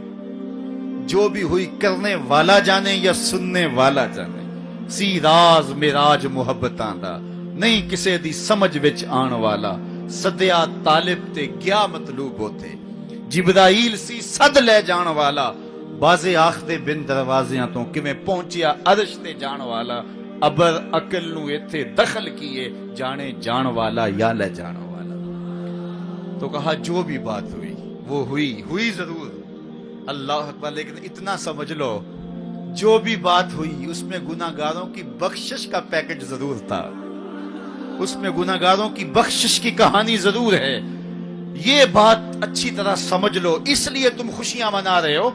جو بھی ہوئی کرنے والا جانے یا سننے والا جانے. سی راز میراج محبتاں دا نہیں کسے دی سمجھ وچ آن والا. سدیا طالب تے گیا مطلوب ہوتے، جبرائیل سی صد لے جان والا. بازے آخدے بن دروازیاں تو کیویں پہنچیا عرش تے جان والا. ابر عقل نو ایتھے دخل کیے، جانے جان والا یا لے جان والا. تو کہا جو بھی بات ہوئی وہ ہوئی ضرور. اللہ اکبر. لیکن اتنا سمجھ لو جو بھی بات ہوئی اس میں گناہگاروں کی بخشش کا پیکج ضرور تھا، اس میں گناہگاروں کی بخشش کی کہانی ضرور ہے. یہ بات اچھی طرح سمجھ لو. اس لیے تم خوشیاں منا رہے ہو،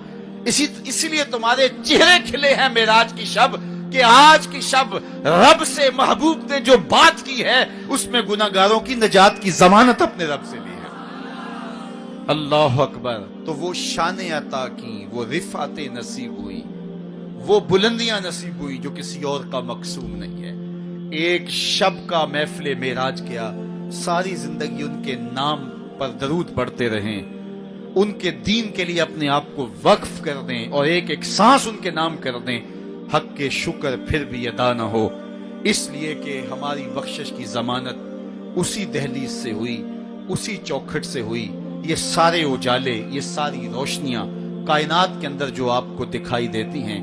اسی لیے تمہارے چہرے کھلے ہیں معراج کی شب، کہ آج کی شب رب سے محبوب نے جو بات کی ہے اس میں گناہگاروں کی نجات کی ضمانت اپنے رب سے لی ہے. اللہ اکبر. تو وہ شان عطا کی، وہ رفعت نصیب ہوئی، وہ بلندیاں نصیب ہوئی جو کسی اور کا مقسوم نہیں ہے. ایک شب کا محفل معراج کیا، ساری زندگی ان کے نام پر درود پڑھتے رہیں، ان کے دین کے لیے اپنے آپ کو وقف کر دیں اور ایک ایک سانس ان کے نام کر دیں. حق کے شکر پھر بھی ادا نہ ہو، اس لیے کہ ہماری بخشش کی ضمانت اسی دہلیز سے ہوئی، اسی چوکھٹ سے ہوئی. یہ سارے اجالے، یہ ساری روشنیاں کائنات کے اندر جو آپ کو دکھائی دیتی ہیں،